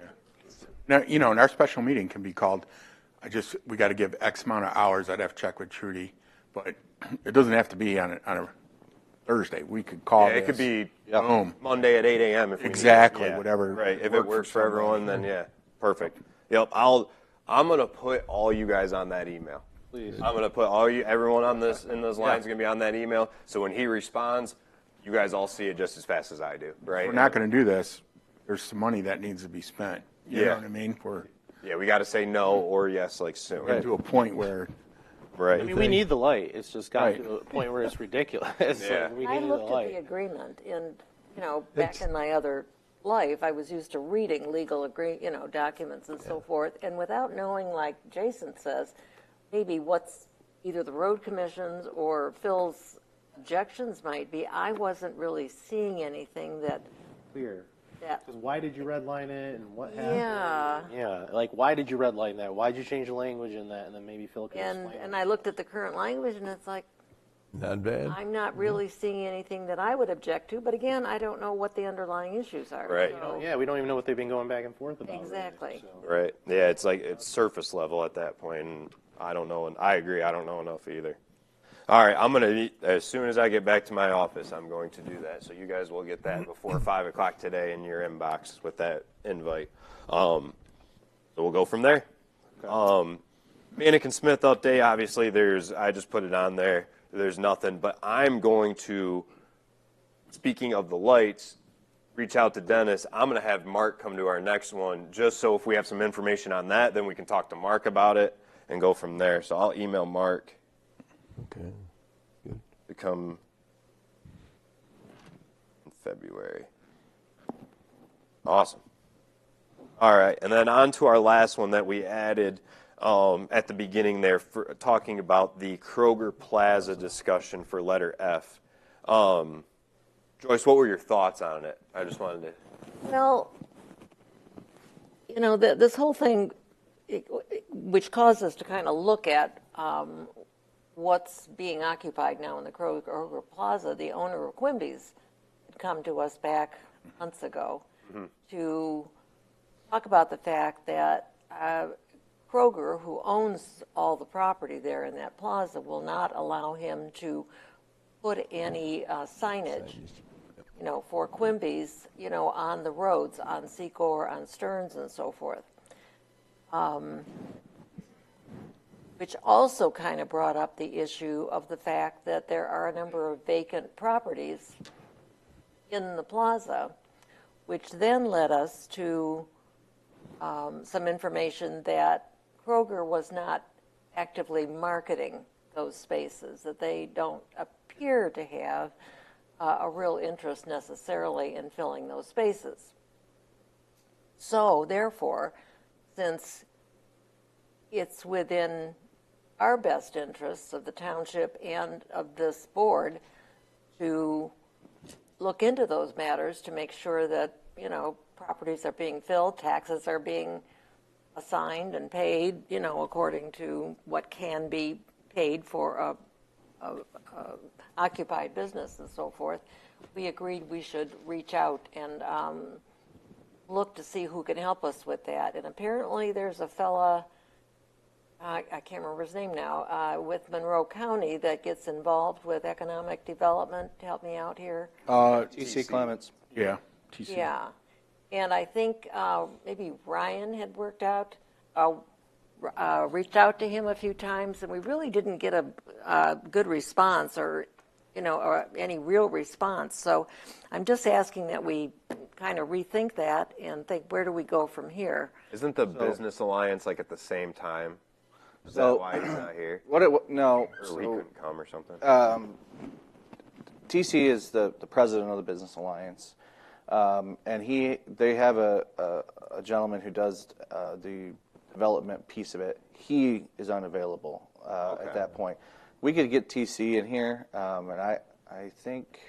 Now, you know, and our special meeting can be called, we got to give X amount of hours. I'd have to check with Trudy, but it doesn't have to be on a Thursday. We could call Yeah, it could this. be Boom. Monday at 8 a.m. if we need it. Exactly, Yeah, whatever Right. If worked it works for for everyone, then yeah, perfect. Yep. I'm gonna put all you guys on that email. Please. I'm gonna put everyone on this in those lines gonna be on that email. So when he responds, you guys all see it just as fast as I do, right? We're not going to do this. There's some money that needs to be spent. You know what I mean? We're Yeah, we got to say no or yes, like soon. getting to a point where Right. I mean, we need the light. It's just got Right. to a point where it's ridiculous. Yeah. Like, we I need the looked at the light. agreement and, back in my other life, I was used to reading legal documents and so forth. And without knowing, like Jason says, maybe what's either the road commission's or Phil's objections might be, I wasn't really seeing anything that, Clear. that, Because why did you redline it and what happened? yeah. Yeah, like why did you redline that? Why did you change the language in that? And then maybe Phil can And, explain. and I looked at the current language and it's like, Not bad. I'm not really seeing anything that I would object to, but again, I don't know what the underlying issues are. Right. so- Yeah, we don't even know what they've been going back and forth about. Exactly. Right. Yeah, it's like it's surface level at that point. And I don't know, and I agree. I don't know enough either. All right, I'm gonna as soon as I get back to my office, I'm going to do that. So you guys will get that before 5 o'clock today in your inbox with that invite. So we'll go from there. Manikin Smith update. Obviously, I just put it on there. There's nothing, but I'm going to. Speaking of the lights, reach out to Dennis. I'm going to have Mark come to our next one, just so if we have some information on that, then we can talk to Mark about it and go from there. So I'll email Mark. Okay. Good. To come in February. Awesome. All right, and then on to our last one that we added at the beginning there, for talking about the Kroger Plaza discussion for letter F. Joyce, what were your thoughts on it? I just wanted to. Well, this whole thing, which caused us to kind of look at what's being occupied now in the Kroger Plaza, the owner of Quimby's had come to us back months ago to talk about the fact that Kroger, who owns all the property there in that plaza, will not allow him to put any signage, for Quimby's, on the roads, on Secor, on Stearns, and so forth. Which also kind of brought up the issue of the fact that there are a number of vacant properties in the plaza, which then led us to some information that Kroger was not actively marketing those spaces, that they don't appear to have a real interest necessarily in filling those spaces. So therefore, since it's within our best interests of the township and of this board to look into those matters to make sure that, properties are being filled, taxes are being assigned and paid, according to what can be paid for a occupied business and so forth, we agreed we should reach out and look to see who can help us with that. And apparently there's a fella, I can't remember his name now, with Monroe County that gets involved with economic development. Help me out here. T.C. Clements. Yeah. TC. Yeah. And I think maybe Ryan had reached out to him a few times, and we really didn't get a good response or any real response. So I'm just asking that we kind of rethink that and think, where do we go from here? Isn't the Business Alliance like at the same time? Is that why he's not here? No. Or he couldn't come or something? TC is the president of the Business Alliance, and they have a gentleman who does the development piece of it. He is unavailable at that point. We could get TC in here, and I think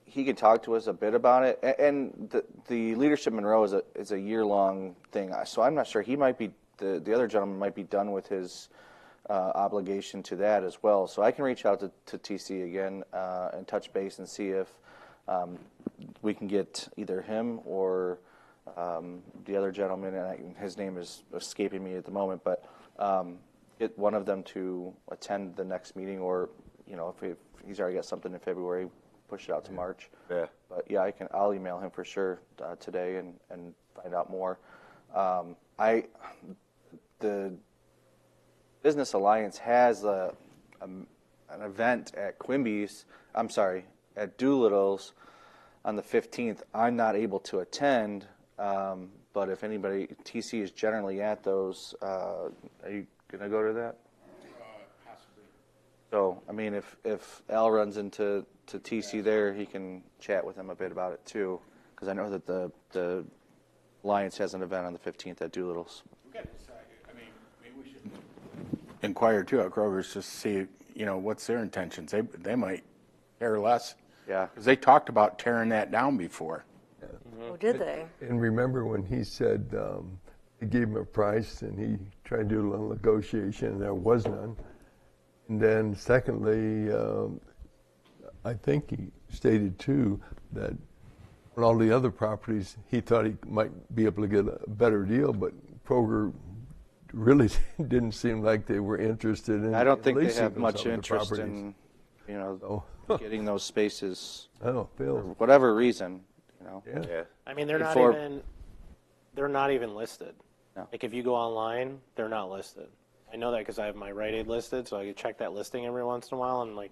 he could talk to us a bit about it. And the Leadership Monroe is a year-long thing, so I'm not sure. He might be the other gentleman might be done with his obligation to that as well. So I can reach out to TC again and touch base and see if we can get either him or the other gentleman, and his name is escaping me at the moment, but get one of them to attend the next meeting, or if he's already got something in February, push it out to March. Yeah. But yeah, I'll email him for sure today and find out more. The Business Alliance has an event at Quimby's. I'm sorry, at Doolittle's on the 15th. I'm not able to attend, but if anybody, TC is generally at those. Are you gonna go to that? Possibly. So I mean, if Al runs into TC there, he can chat with him a bit about it too, because I know that the Alliance has an event on the 15th at Doolittle's. Maybe we should inquire too at Kroger's to see, what's their intentions. They might care less. Yeah. Because they talked about tearing that down before. Oh, did they? And remember when he said he gave him a price and he tried to do a little negotiation and there was none. And then secondly, I think he stated too that on all the other properties he thought he might be able to get a better deal, but Kroger really didn't seem like they were interested in. I don't think they leasing have them much some of the interest properties. in getting those spaces Oh, for Phil. whatever reason. Yeah. I mean, they're not even listed. No. Like if you go online, they're not listed. I know that because I have my Rite Aid listed, so I could check that listing every once in a while, and like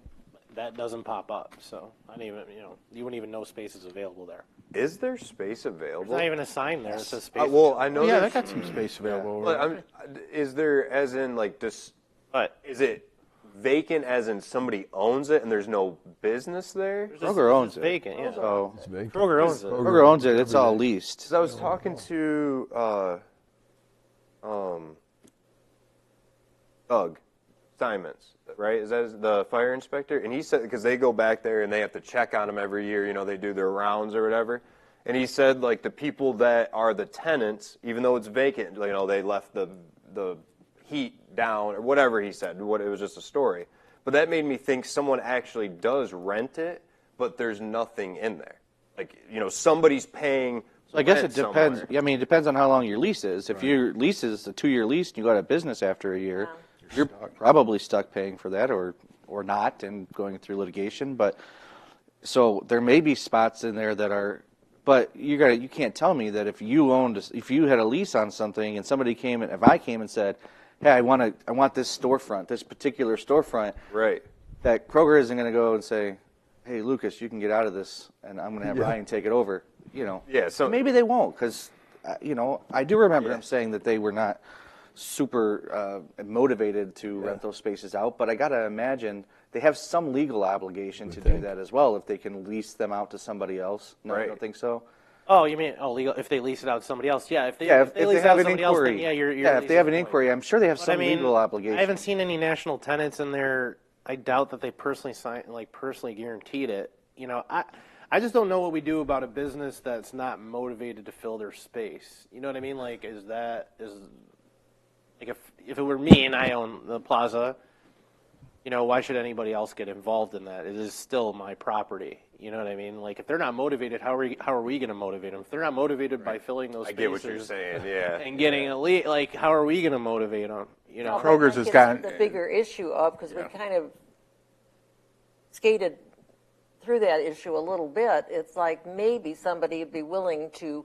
that doesn't pop up. So I don't even, you wouldn't even know space is available there. Is there space There's available? not even a sign there. It says space. Well, I know Yeah, they there's. got some space available. But is there, as in like this? But Is it vacant, as in somebody owns it and there's no business there? Kroger owns it. vacant. Yeah. So It's vacant. Kroger owns it. Kroger owns it. It's all leased. Because I was talking to Doug Simons, right? Is that the fire inspector? And he said, because they go back there and they have to check on them every year, they do their rounds or whatever. And he said, like, the people that are the tenants, even though it's vacant, they left the heat down or whatever he said. It was just a story. But that made me think someone actually does rent it, but there's nothing in there. Like, somebody's paying. So I guess it rent depends. somewhere. I mean, it depends on how long your lease is. If your lease is a 2-year lease and you go out of business after a year, you're probably stuck paying for that or not and going through litigation. But so there may be spots in there that are, but you can't tell me that if you had a lease on something and somebody came and if I came and said, hey, I want this storefront, this particular storefront, Right. that Kroger isn't going to go and say, hey, Lucas, you can get out of this, and I'm going to have Ryan take it over. Yeah, so Maybe they won't, because I do remember them saying that they were not super motivated to rent those spaces out. But I got to imagine they have some legal obligation to do that as well if they can lease them out to somebody else. No, I Right. don't think so. Oh, you mean legal? If they lease it out to somebody else, yeah. If they If lease they it out have to an somebody else, then inquiry, yeah, you're if they have an leasing it. inquiry, I'm sure they have But some legal obligation. I haven't seen any national tenants in there. I doubt that they personally guaranteed it. I just don't know what we do about a business that's not motivated to fill their space. You know what I mean? Like, if it were me and I own the plaza, why should anybody else get involved in that? It is still my property. You know what I mean? Like, if they're not motivated, how are we going to motivate them? If they're not motivated by filling those I spaces get what you're saying, yeah. and getting a lead, like, how are we going to motivate them? No, but Kroger's that has gets gotten- the bigger issue of, because we kind of skated through that issue a little bit. It's like maybe somebody would be willing to,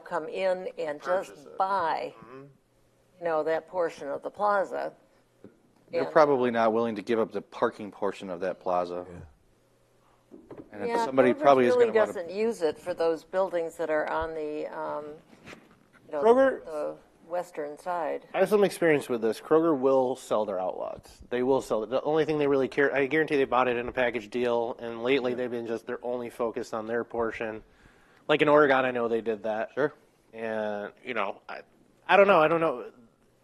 come in and just buy, that portion of the plaza. They're And, probably not willing to give up the parking portion of that plaza. And if Yeah, somebody Kroger's probably is really going to want doesn't use it for those buildings that are on the, Kroger? western side. I have some experience with this. Kroger will sell their outlots. They will sell it. The only thing they really care, I guarantee they bought it in a package deal, and lately they've been they're only focused on their portion. Like in Oregon, I know they did that. Sure. And, I don't know. I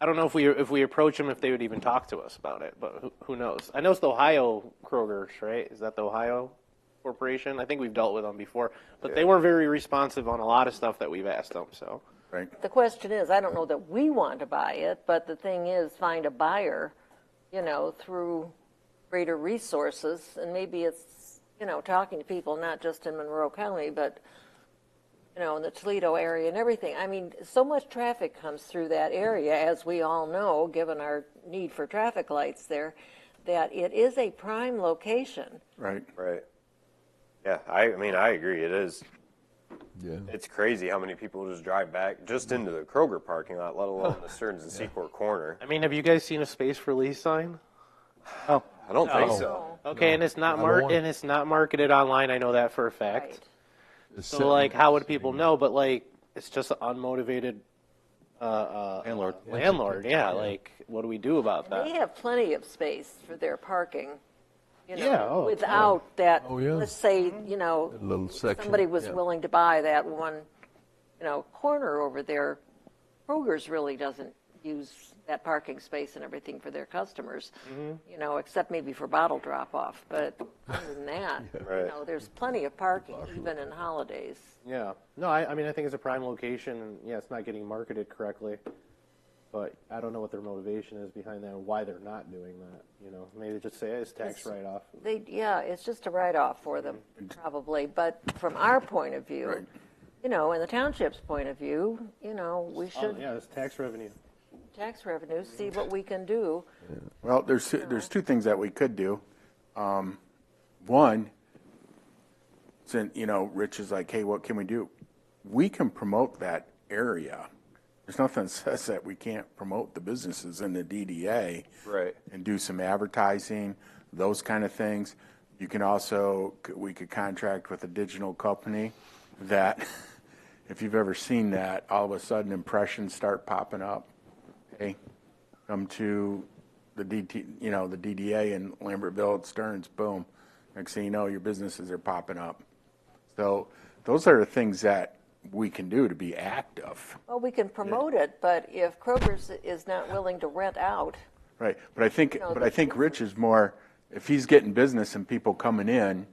don't know if we approach them, if they would even talk to us about it, but who knows? I know it's the Ohio Kroger's, right? Is that the Ohio Corporation? I think we've dealt with them before, but they were very responsive on a lot of stuff that we've asked them, so. Right. The question is, I don't know that we want to buy it, but the thing is, find a buyer, through greater resources, and maybe it's, talking to people not just in Monroe County, but in the Toledo area and everything. I mean, so much traffic comes through that area, as we all know, given our need for traffic lights there, that it is a prime location. Right. Right. Yeah, I agree. It is. Yeah. It's crazy how many people just drive back just into the Kroger parking lot, let alone the Stearns and Seaport corner. I mean, have you guys seen a space for lease sign? I don't think so. Okay, and it's not it's not marketed online. I know that for a fact. Right. So, like, how would people know? But, like, it's just an unmotivated landlord. Yeah, like, what do we do about that? They have plenty of space for their parking, Yeah, without that, Oh, yeah. let's say, little section. somebody was yeah. willing to buy that one, corner over there. Kroger's really doesn't use that parking space and everything for their customers, except maybe for bottle drop-off. But other than that, Right. there's plenty of parking, even in holidays. Yeah. No, I mean, I think it's a prime location, and, yeah, it's not getting marketed correctly. But I don't know what their motivation is behind that and why they're not doing that. Maybe they just say, hey, it's tax write-off. It's just a write-off for them, probably. But from our point of view, Right. and the township's point of view, we should Yeah, it's tax revenue. tax revenue, see what we can do. Well, there's two things that we could do. One, since Rich is like, hey, what can we do? We can promote that area. There's nothing that says that we can't promote the businesses in the DDA, Right. and do some advertising, those kind of things. You can also, we could contract with a digital company that, if you've ever seen that, all of a sudden impressions start popping up. Hey, come to the the DDA in Lambertville at Stearns, boom. Next thing you know, your businesses are popping up. So those are the things that we can do to be active. Well, we can promote it, but if Kroger's is not willing to rent out, Right, but I think Rich is more, if he's getting business and people coming in,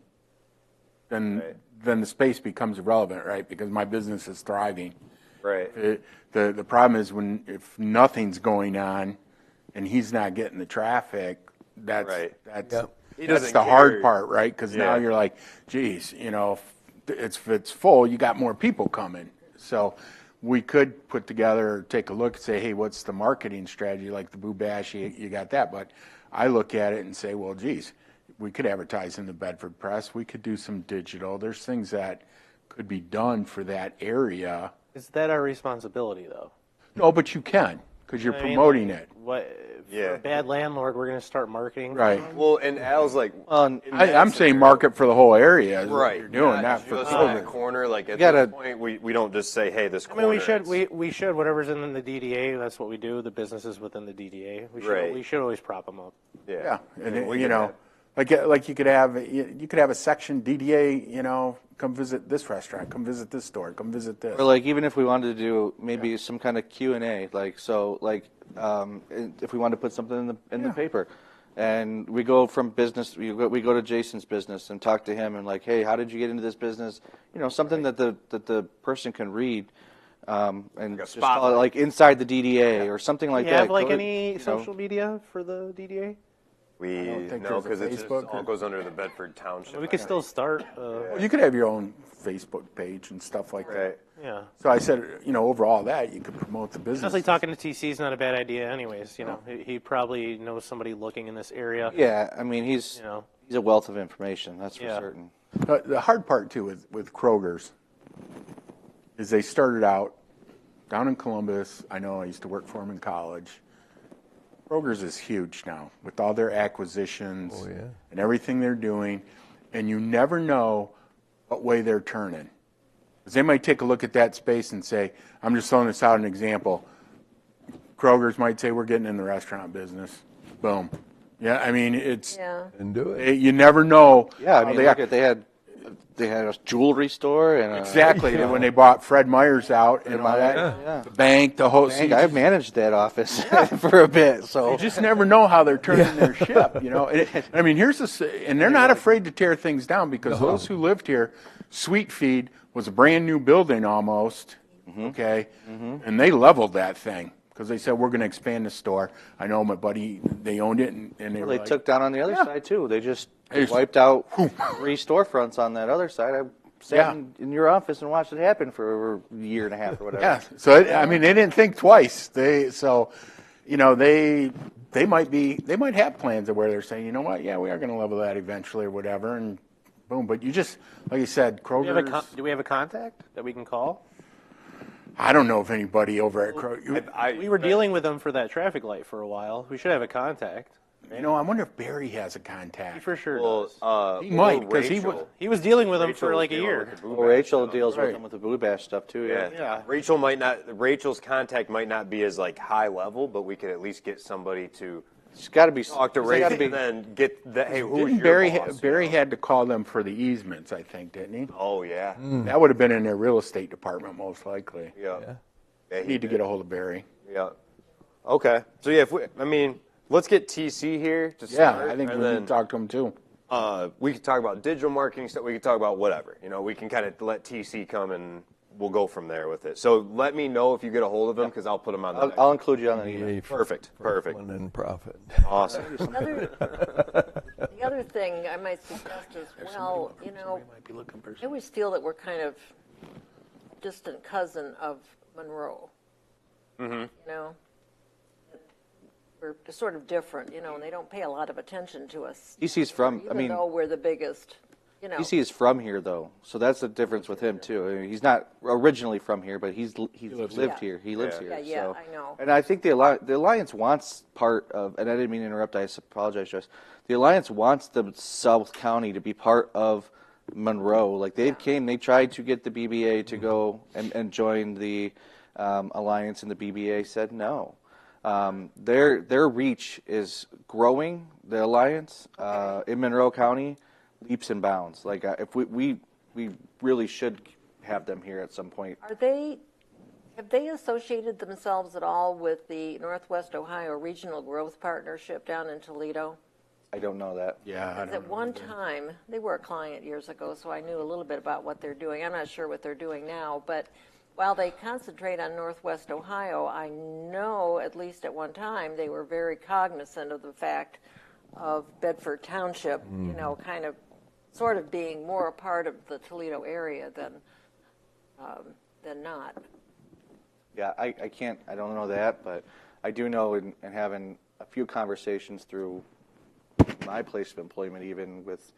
then the space becomes irrelevant, right? Because my business is thriving. Right. The problem is if nothing's going on and he's not getting the traffic, that's doesn't the care. hard part, right? Because now Yeah. you're like, geez, if it's full, you got more people coming. So we could put together, take a look and say, hey, what's the marketing strategy? Like the Boo Bash, you got that. But I look at it and say, well, geez, we could advertise in the Bedford Press. We could do some digital. There's things that could be done for that area. Is that our responsibility, though? No, but you can, because you're I mean, promoting it. What? Yeah. For a bad landlord, we're going to start marketing. Right. Well, and Al's like, I'm saying market for the whole area is what right. you're doing, not for just on the COVID. corner. Like at gotta- this point, we don't just say, hey, this I corner. mean, we should. is- We should. Whatever's in the DDA, that's what we do. The businesses within the DDA. Right. We should always prop them up. Yeah, and And we you can know, like you could have a section DDA. Come visit this restaurant. Come visit this store. Come visit this. Or like even if we wanted to do maybe some kind of Q&A, if we wanted to put something in the paper, and we go from business, we go to Jason's business and talk to him and like, hey, how did you get into this business? Something that the person can read, and just call it like inside the DDA or something like You that. have like Go to, any social media for the DDA? We don't think no, there's a because it just Facebook all or- goes under the Bedford Township. We could still start. Well, you could have your own Facebook page and stuff like that. Right. Yeah. So I said, overall that you could promote the business. Honestly, talking to TC is not a bad idea. Anyways, he probably knows somebody looking in this area. Yeah, I mean he's a wealth of information. That's for Yeah. certain. The hard part too with Kroger's is they started out down in Columbus. I know I used to work for them in college. Kroger's is huge now with all their acquisitions and everything they're doing, and you never know what way they're turning. Because they might take a look at that space and say, I'm just throwing this out an example, Kroger's might say, we're getting in the restaurant business. Boom. Yeah, I mean, it's, Yeah. And do it. you never know. Yeah, I how mean, they look are. at, they had a jewelry store and Exactly. When they bought Fred Meyer's out and all that, yeah. the bank, the whole. Bank, I've managed that office for a bit, so. You just never know how they're turning their ship, you know. I mean, and they're not afraid to tear things down because those who lived here, Sweet Feed was a brand new building almost, okay, and they leveled that thing because they said we're going to expand the store. I know my buddy, they owned it, and they were They like, took down on the other Yeah. side too. They just They just- wiped out 3 storefronts on that other side. I sat in your office and watched it happen for a year and a half or whatever. Yeah, so I mean, they didn't think twice. They might have plans of where they're saying, you know what, yeah, we are going to level that eventually or whatever, and boom. But you just, like you said, Do we have Kroger's. do we have a contact that we can call? I don't know if anybody over at Kroger. We were dealing with them for that traffic light for a while. We should have a contact. You know, I wonder if Barry has a contact. He for sure Well, does. He might, 'cause he Rachel. He was dealing with them for Rachel's like a dealing year. with the Boo Well, Bash Rachel stuff. deals Right. with them with the Blue Bash stuff too. Yeah. Yeah. Rachel's contact might not be as like high level, but we could at least get somebody to It's got to be. talk to it's Rachel gotta be- and then get the, hey, who's Didn't your Barry? boss, Barry you know? had to call them for the easements, I think, didn't he? Oh yeah. That would have been in their real estate department, most likely. Yeah. Yeah, he Need to did. get a hold of Barry. Yeah. Okay. So yeah, let's get TC here to Yeah, start. I think and we need then to talk to him too. we could talk about digital marketing stuff. We could talk about whatever. You know, we can kind of let TC come and we'll go from there with it. So let me know if you get a hold of him because I'll put him on the next. I'll include you on the email. Perfect. Perfect. Fun and profit. Awesome. The other thing I might suggest as well, you know, I always feel that we're kind of distant cousin of Monroe. You know, we're sort of different, you know, and they don't pay a lot of attention to us. TC's from. I Even mean, though we're the biggest, you know. TC is from here though, so that's the difference with him too. I mean, he's not originally from here, but he's lived here. He lives here. Yeah, so. I know. And I think the alliance wants part of. And I didn't mean to interrupt. I apologize, Joyce. The alliance wants the South County to be part of Monroe. Like they tried to get the BBA to go and join the alliance, and the BBA said no. Their reach is growing. The alliance in Monroe County, leaps and bounds. Like if we really should have them here at some point. Have they associated themselves at all with the Northwest Ohio Regional Growth Partnership down in Toledo? I don't know that. Yeah, I Because don't at know. one time, they were a client years ago, so I knew a little bit about what they're doing. I'm not sure what they're doing now, but while they concentrate on Northwest Ohio, I know at least at one time they were very cognizant of the fact of Bedford Township, you know, kind of sort of being more a part of the Toledo area than not. Yeah, I don't know that, but I do know in having a few conversations through my place of employment, even with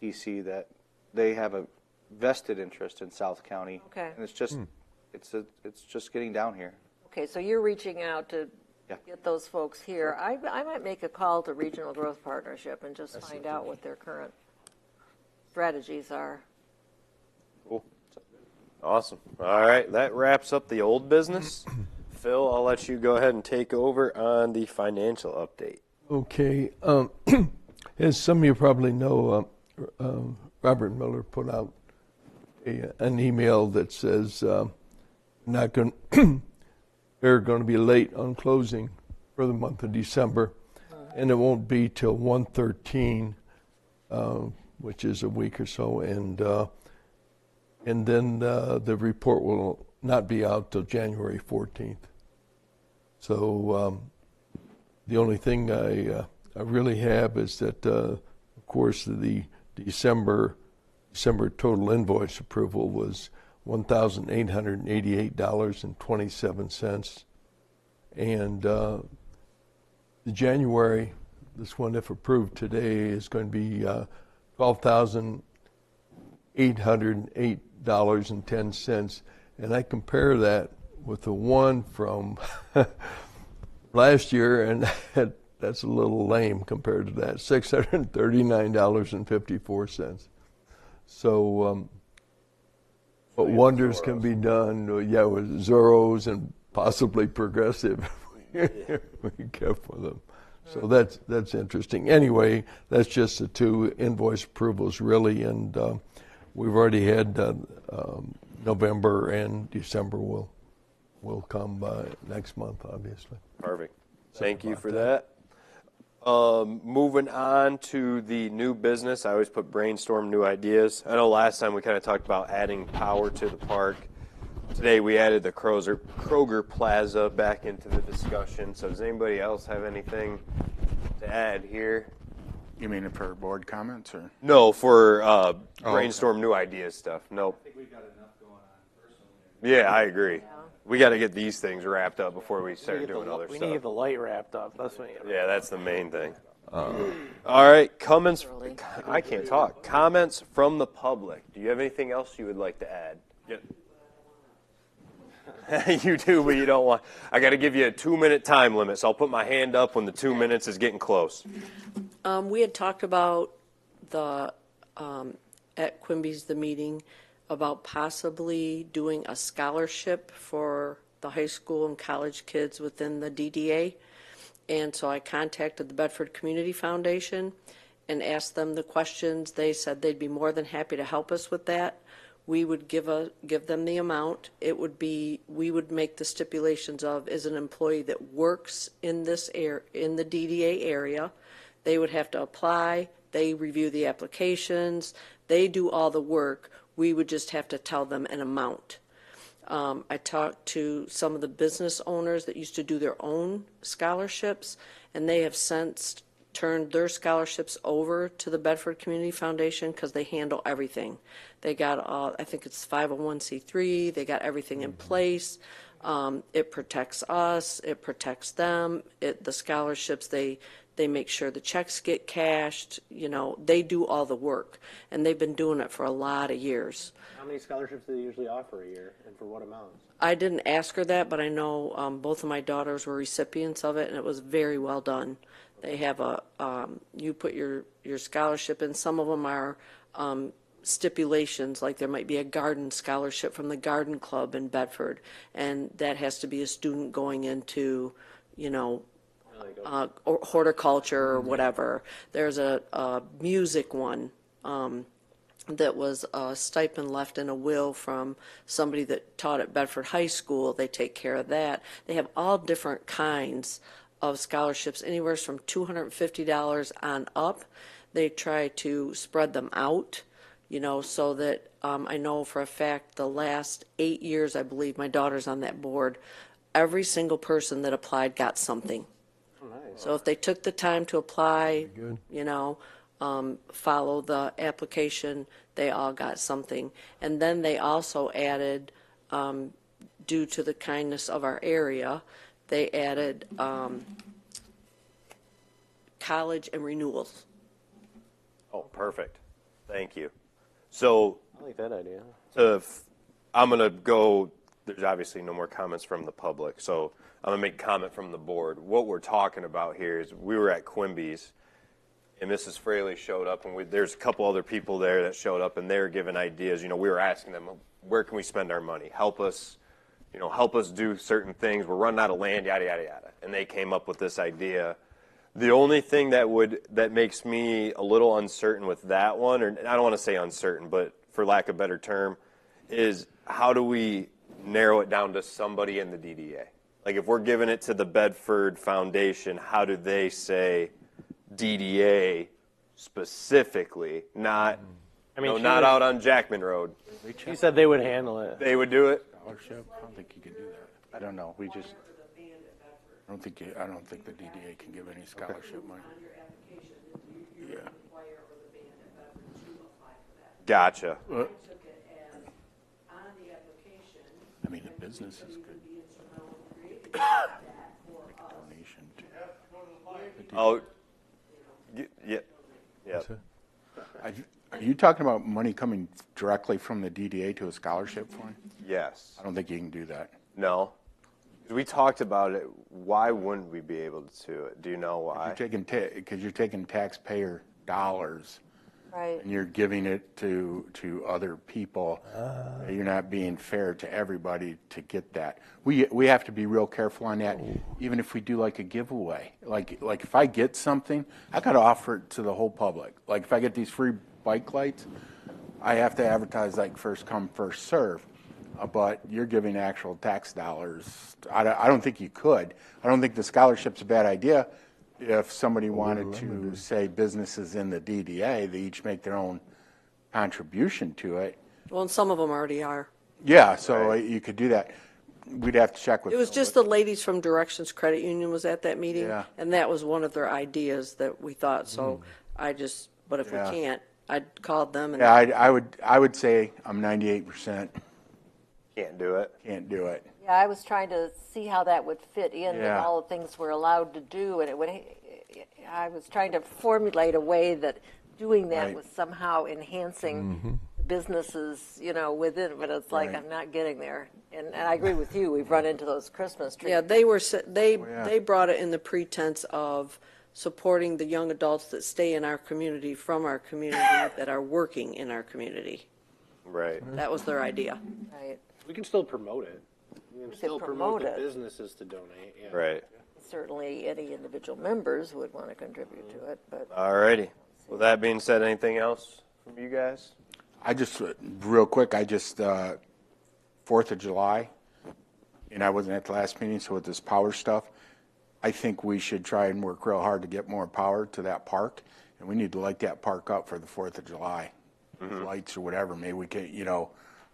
DC, that they have a vested interest in South County. Okay. And it's just it's just getting down here. Okay, so you're reaching out to get those folks here. I might make a call to Regional Growth Partnership and just find out what their current strategies are. Cool. Awesome. All right, that wraps up the old business. Phil, I'll let you go ahead and take over on the financial update. Okay. As some of you probably know, Robert Miller put out an email that says they're going to be late on closing for the month of December, and it won't be till 1/13, which is a week or so, and then the report will not be out till January 14th. So the only thing I really have is that, of course, the December total invoice approval was $1,888.27, and the January, this one, if approved today, is going to be $12,808.10, and I compare that with the one from last year, and that's a little lame compared to that, $639.54. So, but wonders can be done, with Zorros and possibly progressive if we kept with them. So that's interesting. Anyway, that's just the 2 invoice approvals really, and we've already had November and December will come next month, obviously. Perfect. Thank you for that. Moving on to the new business, I always put brainstorm new ideas. I know last time we kind of talked about adding power to the park. Today we added the Kroger Plaza back into the discussion. So does anybody else have anything to add here? You mean for board comments or? No, for brainstorm new ideas stuff. Nope. I think we've got enough going on personally. Yeah, I agree. We got to get these things wrapped up before we start doing other We stuff. need the light wrapped up. That's what. Yeah, that's the main thing. All right, comments. I can't talk. Comments from the public. Do you have anything else you would like to add? You do, but you don't want. I got to give you a 2-minute time limit, so I'll put my hand up when the 2 minutes is getting close. We had talked about the, at Quimby's, the meeting, about possibly doing a scholarship for the high school and college kids within the DDA. And so I contacted the Bedford Community Foundation and asked them the questions. They said they'd be more than happy to help us with that. We would give them the amount. It would be, we would make the stipulations of, is an employee that works in this in the DDA area. They would have to apply. They review the applications. They do all the work. We would just have to tell them an amount. I talked to some of the business owners that used to do their own scholarships, and they have since turned their scholarships over to the Bedford Community Foundation because they handle everything. They got, I think it's 501c3, they got everything in place. It protects us, it protects them, the scholarships, they make sure the checks get cashed, they do all the work, and they've been doing it for a lot of years. How many scholarships do they usually offer a year, and for what amounts? I didn't ask her that, but I know both of my daughters were recipients of it, and it was very well done. They have you put your scholarship in. Some of them are stipulations, like there might be a garden scholarship from the garden club in Bedford, and that has to be a student going into, or horticulture or whatever. There's a music one that was a stipend left in a will from somebody that taught at Bedford High School. They take care of that. They have all different kinds of scholarships, anywhere from $250 on up. They try to spread them out, so that I know for a fact the last 8 years, I believe, my daughter's on that board, every single person that applied got something. Oh, nice. So if they took the time to apply, follow the application, they all got something. And then they also added, due to the kindness of our area, they added college and renewals. Oh, perfect. Thank you. So I like that idea. I'm going to go, there's obviously no more comments from the public, so I'm going to make a comment from the board. What we're talking about here is we were at Quimby's, and Mrs. Fraley showed up, and there's a couple other people there that showed up, and they were giving ideas. We were asking them, where can we spend our money? Help us do certain things. We're running out of land, yada, yada, yada. And they came up with this idea. The only thing that makes me a little uncertain with that one, or I don't want to say uncertain, but for lack of a better term, is how do we narrow it down to somebody in the DDA? Like if we're giving it to the Bedford Foundation, how do they say DDA specifically, not not out on Jackman Road? She said they would handle it. They would do it? Scholarship? I don't think you can do that. I don't know. We just, I don't think the DDA can give any scholarship money. Yeah. Gotcha. I mean, the business is good. Make a donation to. Oh, yeah. Are you talking about money coming directly from the DDA to a scholarship fund? Yes. I don't think you can do that. No. We talked about it. Why wouldn't we be able to? Do you know why? Because you're taking taxpayer dollars Right. and you're giving it to other people. You're not being fair to everybody to get that. We have to be real careful on that. Even if we do like a giveaway, like if I get something, I got to offer it to the whole public. Like if I get these free bike lights, I have to advertise like first come, first serve. But you're giving actual tax dollars. I don't think you could. I don't think the scholarship's a bad idea. If somebody wanted to say businesses in the DDA, they each make their own contribution to it. Well, and some of them already are. Yeah, so you could do that. We'd have to check with. It was just the ladies from Directions Credit Union was at that meeting, Yeah. and that was one of their ideas that we thought. So but if Yeah. we can't, I called them and Yeah, I would say I'm 98% Can't do it. can't do it. Yeah, I was trying to see how that would fit in with Yeah. all the things we're allowed to do, and I was trying to formulate a way that doing that Right. was somehow enhancing businesses, within, but it's like, Right. I'm not getting there. And I agree with you, we've run into those Christmas trees. yeah, they brought it in the pretense of supporting the young adults that stay in our community from our community that are working in our community. Right. That was their idea. Right. We can still promote it. We can still promote promote the it. businesses to donate. Yeah. Right. Certainly, any individual members would want to contribute to it, but Alrighty. With that being said, anything else from you guys? I just, real quick, 4th of July, and I wasn't at the last meeting, so with this power stuff, I think we should try and work real hard to get more power to that park, and we need to light that park up for the 4th of July. Lights or whatever, maybe we could,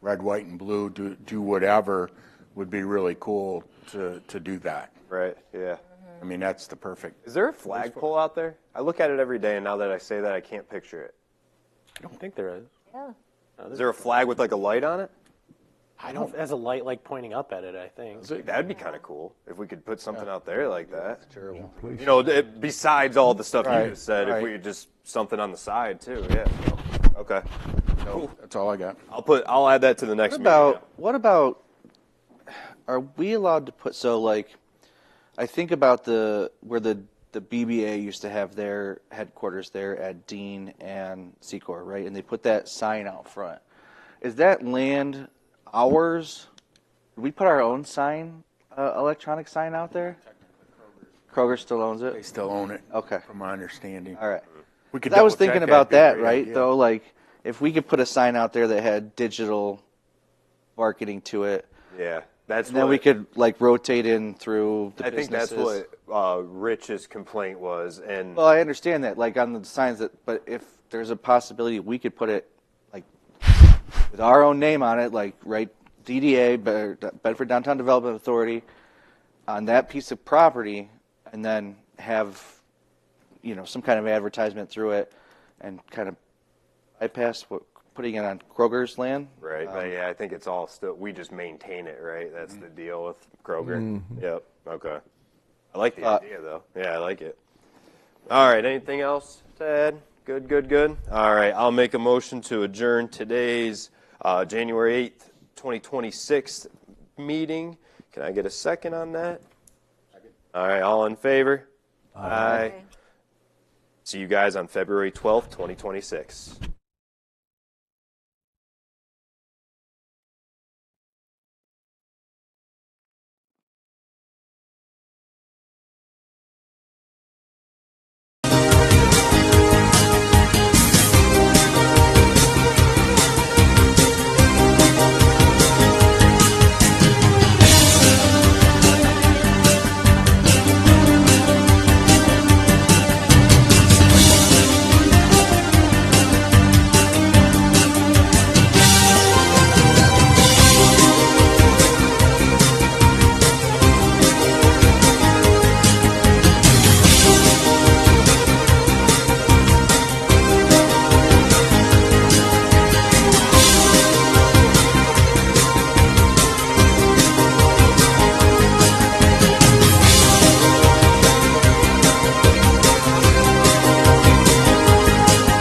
red, white, and blue, do whatever would be really cool to do that. Right. Yeah. I mean, that's the perfect. Is there a flagpole out there? I look at it every day, and now that I say that, I can't picture it. I don't think there is. yeah. Is there a flag with like a light on it? I don't. It has a light like pointing up at it. I think. That'd be kind of cool if we could put something out there like that. Terrible. Besides all the stuff Right, you just said, if right. we could just something on the side too. Yeah. So, okay. No, that's all I got. I'll add that to the next What about, are we allowed to put, so like, I think about where the BBA used to have their headquarters there at Dean and Secor, right? And they put that sign out front. Is that land ours? Did we put our own sign, electronic sign out there? Kroger still owns They it? still own it. Okay. From my understanding. All right. We could I was double-check thinking about That'd that, be a great right? idea. Though, like, if we could put a sign out there that had digital marketing to it, Yeah. That's and then what we could like rotate in through the I think businesses. that's what Rich's complaint was, and Well, I understand that, like on the signs but if there's a possibility we could put it like with our own name on it, like right DDA, Bedford Downtown Development Authority, on that piece of property, and then have some kind of advertisement through it, and kind of bypass putting it on Kroger's land. right. But yeah, I think it's all still. We just maintain it, right? That's the deal with Kroger. Yep. Okay. I like the idea though. Yeah, I like it. All right. Anything else to add? Good. All right. I'll make a motion to adjourn today's January 8th, 2026 meeting. Can I get a second on that? Second. All right. All in favor? Aye. See you guys on February 12th, 2026.